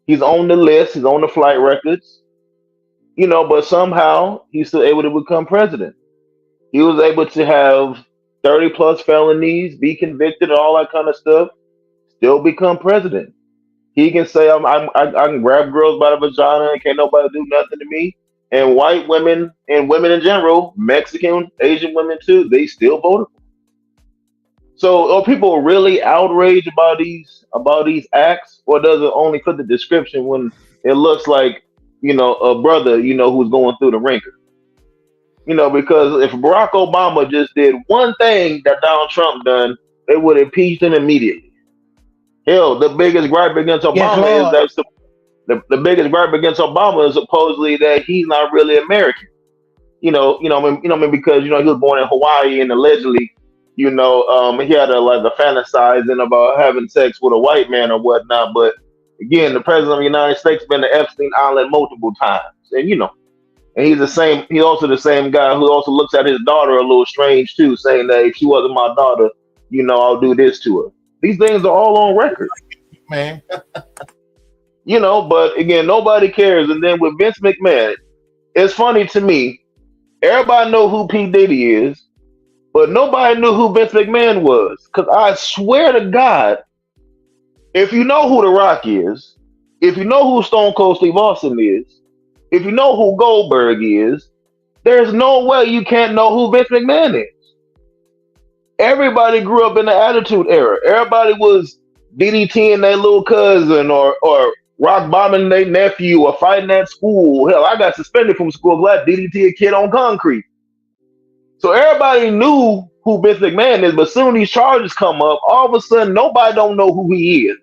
He's on the list. He's on the flight records. But somehow he's still able to become president. He was able to have 30 plus felonies, be convicted, and all that kind of stuff, still become president. He can say, I can grab girls by the vagina and can't nobody do nothing to me. And white women and women in general, Mexican, Asian women too, they still voted for him. So are people really outraged about these acts, or does it only fit the description when it looks like, a brother, who's going through the ringer? Because if Barack Obama just did one thing that Donald Trump done, they would impeach him immediately. Hell, the biggest gripe against Yes, Obama is Lord. that the biggest gripe against Obama is supposedly that he's not really American. Because he was born in Hawaii and allegedly, he had a fantasizing about having sex with a white man or whatnot. But again, the president of the United States been to Epstein Island multiple times, and he's also the same guy who also looks at his daughter a little strange too, saying that if she wasn't my daughter, I'll do this to her. These things are all on record. Man. But again, nobody cares. And then with Vince McMahon, it's funny to me Everybody know who P. Diddy is, but nobody knew who Vince McMahon was. Because I swear to God, if you know who The Rock is, if you know who Stone Cold Steve Austin is, if you know who Goldberg is, there's no way you can't know who Vince McMahon is. Everybody grew up in the Attitude Era. Everybody was DDTing their little cousin or rock bombing their nephew or fighting at school. Hell, I got suspended from school because I DDT a kid on concrete. So everybody knew who Vince McMahon is, but soon these charges come up, all of a sudden nobody don't know who he is.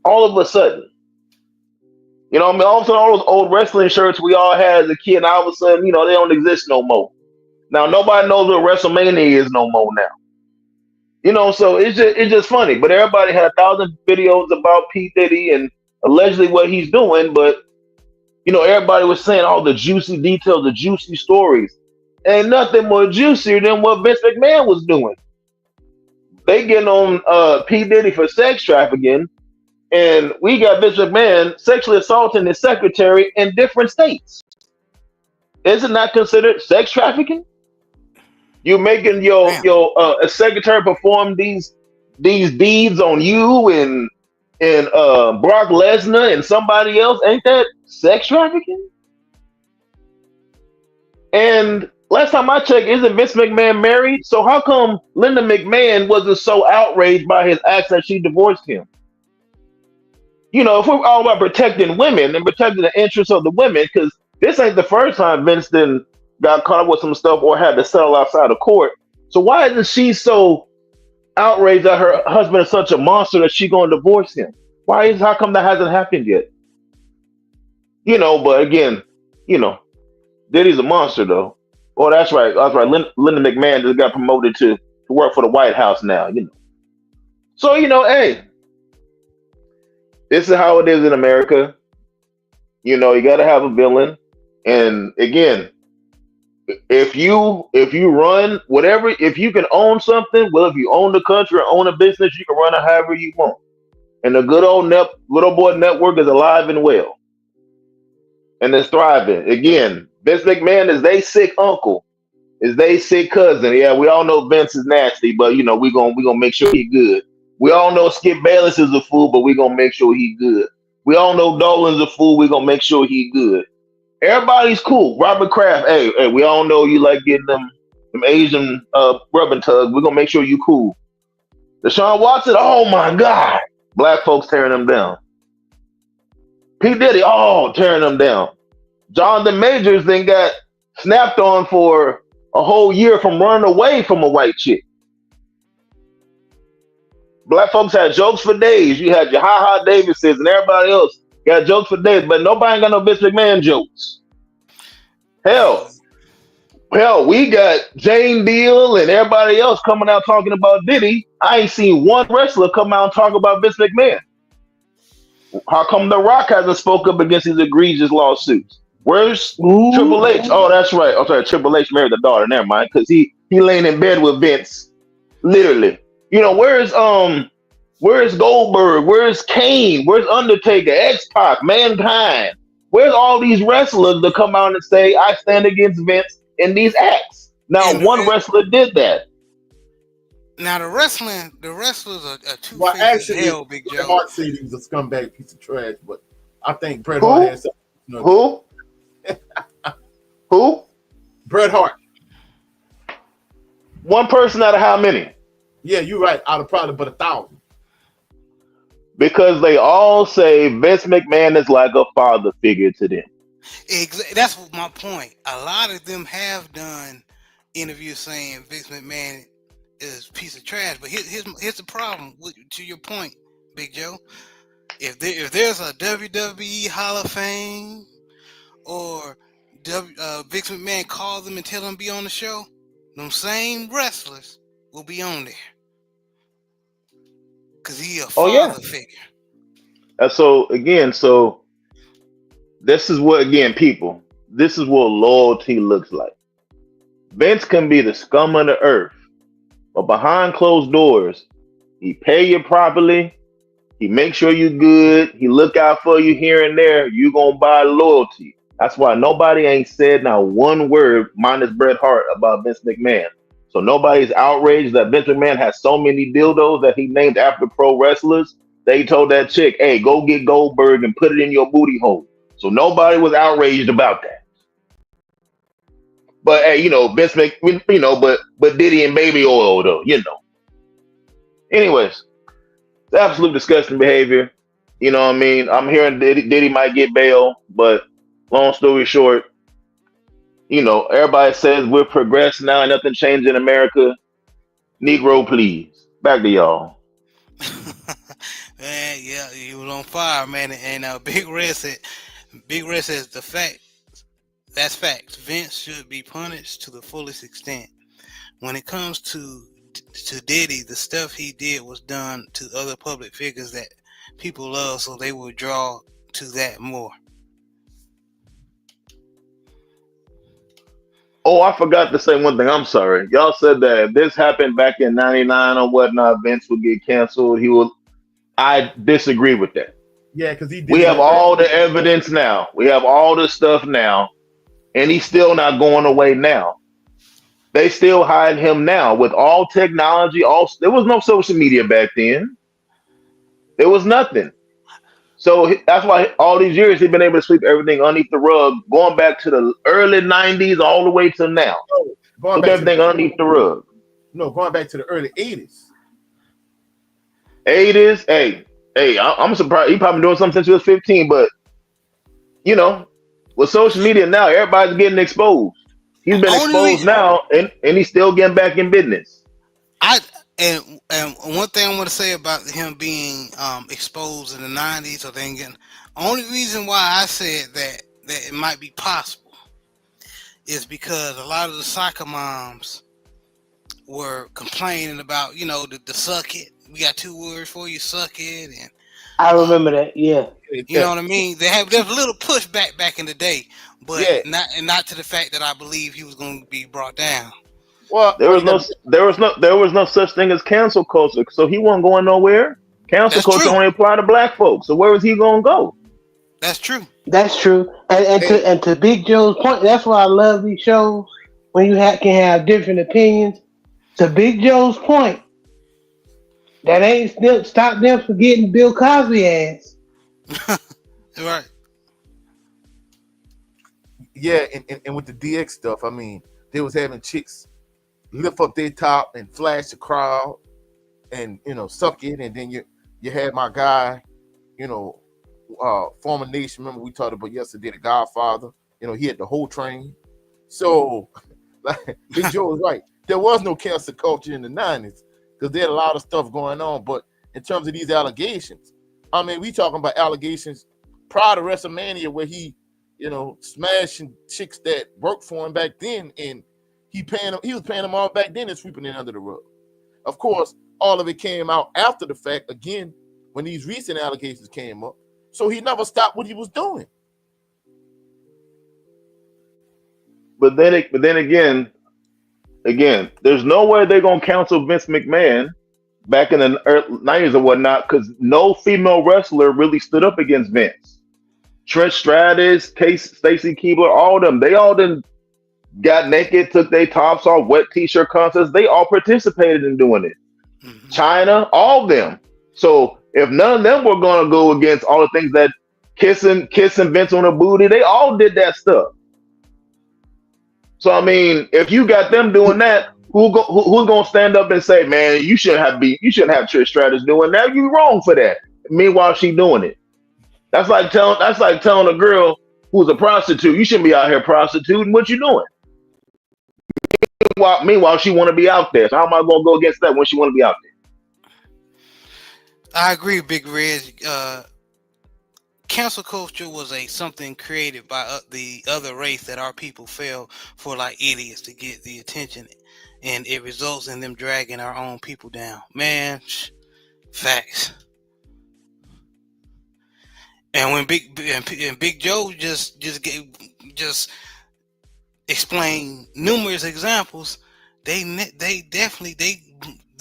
All of a sudden. You know what I mean? All of a sudden all those old wrestling shirts we all had as a kid, and all of a sudden, they don't exist no more. Now nobody knows what WrestleMania is no more now. So it's just funny. But everybody had 1,000 videos about P. Diddy and allegedly what he's doing, but everybody was saying all the juicy details, the juicy stories. And nothing more juicier than what Vince McMahon was doing. They getting on P. Diddy for sex trafficking, and we got Vince McMahon sexually assaulting his secretary in different states. Is it not considered sex trafficking? You making your a secretary perform these deeds on you and Brock Lesnar and somebody else? Ain't that sex trafficking? And last time I checked, isn't Vince McMahon married? So how come Linda McMahon wasn't so outraged by his acts that she divorced him? If we're all about protecting women and protecting the interests of the women, because this ain't the first time Vince got caught up with some stuff or had to settle outside of court. So why isn't she so outraged that her husband is such a monster that she's going to divorce him? How come that hasn't happened yet? But again, Diddy's a monster though. Oh, that's right. Linda McMahon just got promoted to work for the White House now, So, hey, this is how it is in America. You got to have a villain. And again, if you run whatever, if you can own something, well, if you own the country or own a business, you can run it however you want. And the good old boy network is alive and well. And it's thriving. Again, Vince McMahon is they sick uncle, is they sick cousin. Yeah, we all know Vince is nasty, but we gonna make sure he good. We all know Skip Bayless is a fool, but we gonna make sure he good. We all know Dolan's a fool. We gonna make sure he good. Everybody's cool. Robert Kraft, hey, we all know you like getting them Asian rubbing tugs. We're gonna make sure you cool. Deshaun Watson, oh my God, black folks tearing them down. P. Diddy, tearing them down. Jonathan Majors then got snapped on for a whole year from running away from a white chick. Black folks had jokes for days. You had your Ha Davises and everybody else got jokes for days, but nobody got no Vince McMahon jokes. Hell, we got Jane Deal and everybody else coming out talking about Diddy. I ain't seen one wrestler come out and talk about Vince McMahon. How come The Rock hasn't spoke up against these egregious lawsuits? Where's Triple H? Oh, that's right. Oh, sorry, Triple H married the daughter. Never mind, because he laying in bed with Vince, literally. Where's Goldberg? Where's Kane? Where's Undertaker? X-Pac, Mankind? Where's all these wrestlers that come out and say, I stand against Vince in these acts? Now, one wrestler did that. Now, the wrestlers are two Well, faces actually, hell, Big Bret Joe. Hart said he was a scumbag piece of trash, but I think Bret Hart had something. Who? Who? Bret Hart. One person out of how many? Yeah, you're right. Out of probably but 1,000. Because they all say Vince McMahon is like a father figure to them. That's my point. A lot of them have done interviews saying Vince McMahon is a piece of trash. But here's the problem. To your point, Big Joe. If there's a WWE Hall of Fame or Vince McMahon call them and tell them to be on the show, them same wrestlers will be on there. Because he a father figure. So this is what, again, people, this is what loyalty looks like. Vince can be the scum of the earth, but behind closed doors, he pay you properly, he make sure you good, he look out for you here and there, you gonna buy loyalty. That's why nobody ain't said now one word minus Bret Hart about Vince McMahon. So nobody's outraged that Vince McMahon has so many dildos that he named after pro wrestlers. They told that chick, "Hey, go get Goldberg and put it in your booty hole." So nobody was outraged about that. But hey, Vince but Diddy and baby oil though. Anyways, it's absolute disgusting behavior. You know what I mean? I'm hearing Diddy might get bail, but long story short, everybody says we're progressed now and nothing changed in America. Negro, please. Back to y'all. Man, yeah, you was on fire, man. And Big Red says that's facts. Vince should be punished to the fullest extent. When it comes to Diddy, the stuff he did was done to other public figures that people love, so they will draw to that more. Oh, I forgot to say one thing. I'm sorry. Y'all said that if this happened back in '99 or whatnot, Vince would get canceled. I disagree with that. Yeah, because he did. We have all the evidence now. We have all the stuff now, and he's still not going away now. They still hide him now with all technology. There was no social media back then. There was nothing. So that's why all these years he's been able to sweep everything underneath the rug, going back to the early '90s all the way to now. Sweep everything underneath the rug. No, going back to the early '80s. '80s, hey, I'm surprised. He probably been doing something since he was 15, but with social media now, everybody's getting exposed. He's been exposed now, and he's still getting back in business. And one thing I want to say about him being exposed in the '90s, or only reason why I said that it might be possible is because a lot of the soccer moms were complaining about, the suck it. We got 2 words for you, suck it, and I remember that. Yeah, you know what I mean. There's a little pushback back in the day, but not to the fact that I believe he was going to be brought down. Well, there was no such thing as cancel culture, so he wasn't going nowhere. Cancel culture only apply to black folks. So where was he going to go? That's true. That's true. And to Big Joe's point, that's why I love these shows when you can have different opinions. To Big Joe's point, that ain't still stop them from getting Bill Cosby ass. Right. Yeah, and with the DX stuff, I mean, they was having chicks lift up their top and flash the crowd and suck it, and then you had my guy, former nation, remember we talked about yesterday, the Godfather, he had the whole train. So like Big Joe was right. There was no cancel culture in the '90s because there had a lot of stuff going on. But in terms of these allegations, I mean, we talking about allegations prior to WrestleMania where he, smashing chicks that worked for him back then, and he was paying them all back then and sweeping it under the rug. Of course, all of it came out after the fact, again, when these recent allegations came up. So he never stopped what he was doing. But then again, there's no way they're gonna cancel Vince McMahon back in the early '90s or whatnot, because no female wrestler really stood up against Vince. Trish Stratus, Stacy Keibler, all of them, they all done got naked, took their tops off, wet t-shirt contests. They all participated in doing it. Mm-hmm. China, all of them. So if none of them were gonna go against all the things that kissing Vince on the booty, they all did that stuff. So I mean, if you got them doing that, who's gonna stand up and say, "Man, you shouldn't have Trish Stratus doing that. You wrong for that." Meanwhile, she doing it. That's like telling a girl who's a prostitute, "You shouldn't be out here prostituting. What you doing?" Meanwhile, she want to be out there. So how am I gonna go against that when she want to be out there? I agree, Big Red. Cancel culture was something created by the other race that our people fell for like idiots to get the attention, and it results in them dragging our own people down. Man, facts. And when Big Joe just explained numerous examples, they definitely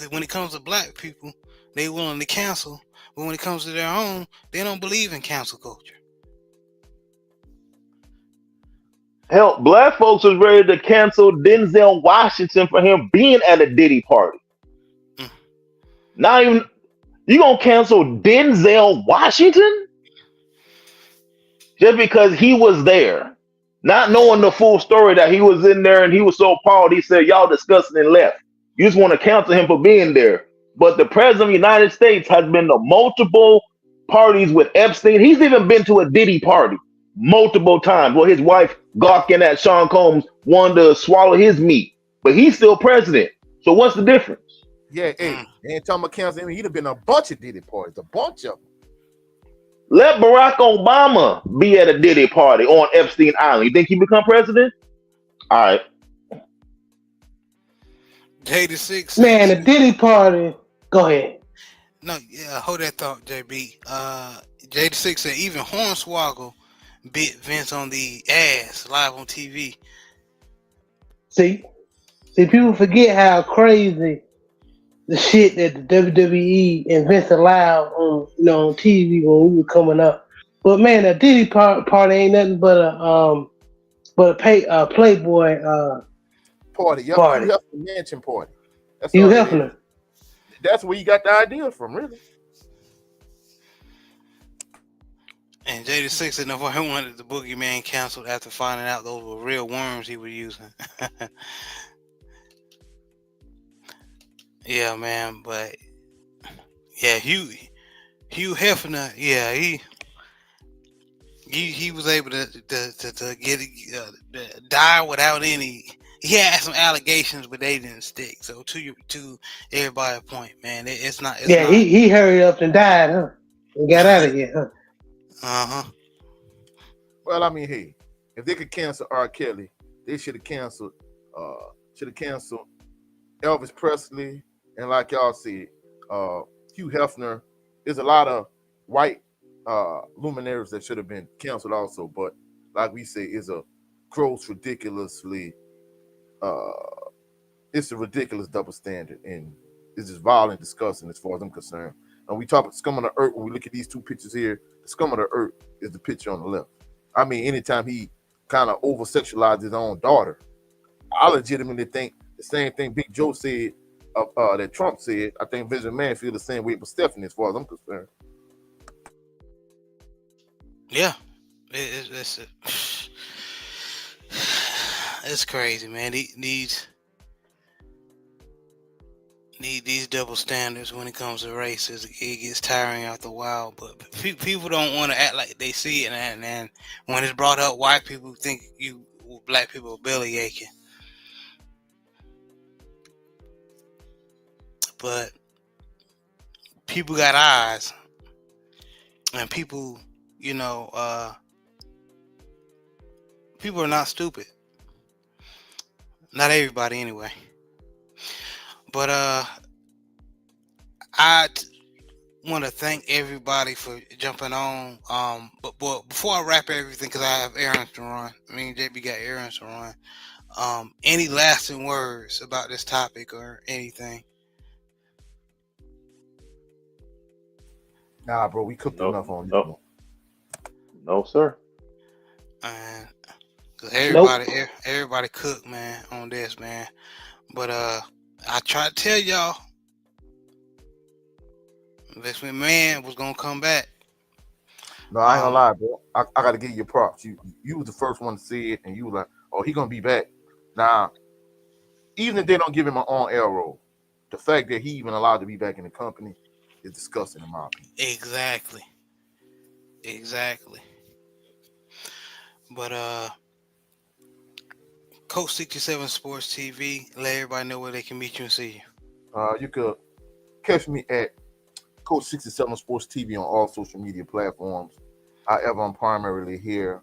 when it comes to black people, they willing to cancel. But when it comes to their own, they don't believe in cancel culture. Hell, black folks was ready to cancel Denzel Washington for him being at a Diddy party. Mm. Not even you gonna cancel Denzel Washington just because he was there, not knowing the full story that he was in there and he was so appalled. He said, "Y'all discussing and left." You just want to cancel him for being there. But the president of the United States has been to multiple parties with Epstein. He's even been to a Diddy party multiple times where his wife gawking at Sean Combs wanted to swallow his meat, but he's still president. So what's the difference? Yeah, hey, Mm. ain't talking about council. I mean, he'd have been a bunch of Diddy parties, a bunch of them. Let Barack Obama be at a Diddy party on Epstein Island. You think he become president? All right. J6 said Man, the even Diddy party. Go ahead. no, yeah, hold that thought, JB. J6 said even Hornswoggle bit Vince on the ass live on TV. See, people forget how crazy the shit that the WWE and Vince allowed on, on TV when we were coming up. But man, the Diddy party ain't nothing but a Playboy Party, yup, Hugh party. Hefner mansion party. That's Hugh all it is. Hefner. That's where you got the idea from, really. And J6 said no, he wanted the Boogeyman canceled after finding out those were real worms he was using. Yeah, man, but yeah, Hugh Hefner, yeah, he was able to get die without any. He had some allegations, but they didn't stick. So to everybody's point, man, it's Yeah, not. he hurried up and died, huh? And got out of here, huh? Uh-huh. Well, I mean, hey, if they could cancel R. Kelly, they should have canceled Elvis Presley, and like y'all said, Hugh Hefner. There's a lot of white luminaries that should have been canceled also, but like we say, it's a gross, ridiculously, uh, it's a ridiculous double standard, and it's just vile and disgusting as far as I'm concerned. And we talk about scum of the earth when we look at these two pictures here. The scum of the earth is the picture on the left. I mean, anytime he kind of over sexualized his own daughter, I legitimately think the same thing Big Joe said that Trump said. I think Vince McMahon feel the same way with Stephanie, as far as I'm concerned. Yeah, it's crazy, man. These double standards when it comes to races, it gets tiring after a while. But people don't want to act like they see it, and when it's brought up, white people think black people are belly aching. But people got eyes, and people, you know, people are not stupid. Not everybody, anyway. But I want to thank everybody for jumping on. But before I wrap everything, because I have errands to run. Me and JB got errands to run. Any lasting words about this topic or anything? Nah, bro, we cooked No, enough on this no, one. no, sir. And cause Nope. everybody cook, man, on this, man. But I try to tell y'all, Vince McMahon was gonna come back. No, I ain't gonna Um, lie, bro. I gotta give you props. You was the first one to see it, and you was like, "Oh, he gonna be back." Now, even if they don't give him an on-air role, the fact that he even allowed to be back in the company is disgusting in my opinion. exactly, exactly. But Coach 67 Sports TV, let everybody know where they can meet you and see you. You could catch me at Coach 67 Sports TV on all social media platforms. However, I'm primarily here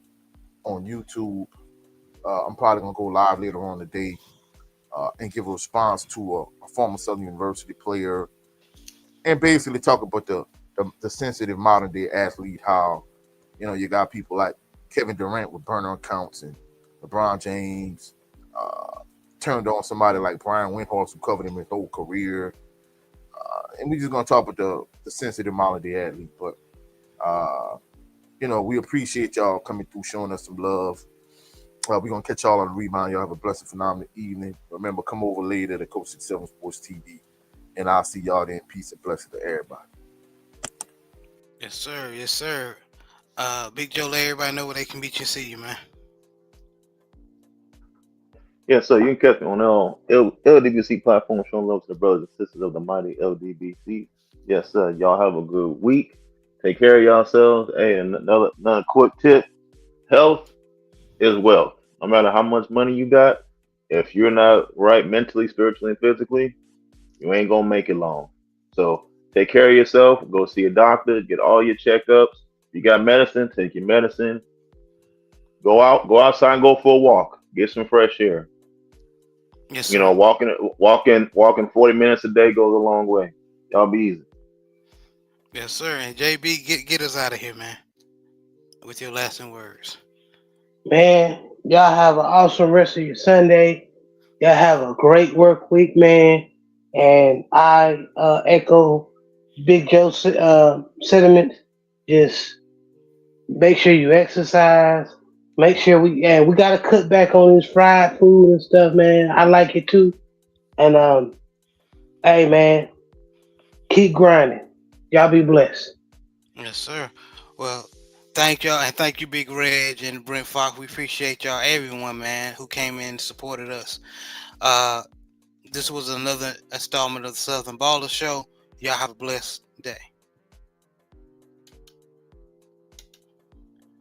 on YouTube. I'm probably gonna go live later on today and give a response to a former Southern University player, and basically talk about the sensitive modern day athlete. How you got people like Kevin Durant with burner accounts and LeBron James turned on somebody like Brian Windhorst who covered him his whole career, and we just gonna talk about the sensitive modern day athlete. But we appreciate y'all coming through, showing us some love. We're gonna catch y'all on the rebound. Y'all have a blessed, phenomenal evening. Remember, come over later to Coach 67 Sports TV, and I'll see y'all then. Peace and blessing to everybody. Yes, sir. Yes, sir. Big Joe, let everybody know where they can meet you and see you, man. Yeah, so you can catch me on LDBC platform showing love to the brothers and sisters of the mighty LDBC. Yes, sir. Y'all have a good week. Take care of yourselves. Hey, and another quick tip: health is wealth. No matter how much money you got, if you're not right mentally, spiritually, and physically, you ain't gonna make it long. So take care of yourself. Go see a doctor. Get all your checkups. If you got medicine, take your medicine. Go outside and go for a walk. Get some fresh air. Yes, You sir. know, walking 40 minutes a day goes a long way. Y'all be easy. Yes, sir. And JB, get us out of here, man, with your lasting words. Man, y'all have an awesome rest of your Sunday. Y'all have a great work week, man. And I echo Big Joe's sentiment. Just make sure you exercise. Make sure we gotta cut back on this fried food and stuff, man. I like it too. And hey man, keep grinding. Y'all be blessed. Yes, sir. Well, thank y'all, and thank you, Big Reg and Brent Fox. We appreciate y'all, everyone, man, who came in and supported us. Uh, this was another installment of the Southern Baller Show. Y'all have a blessed day.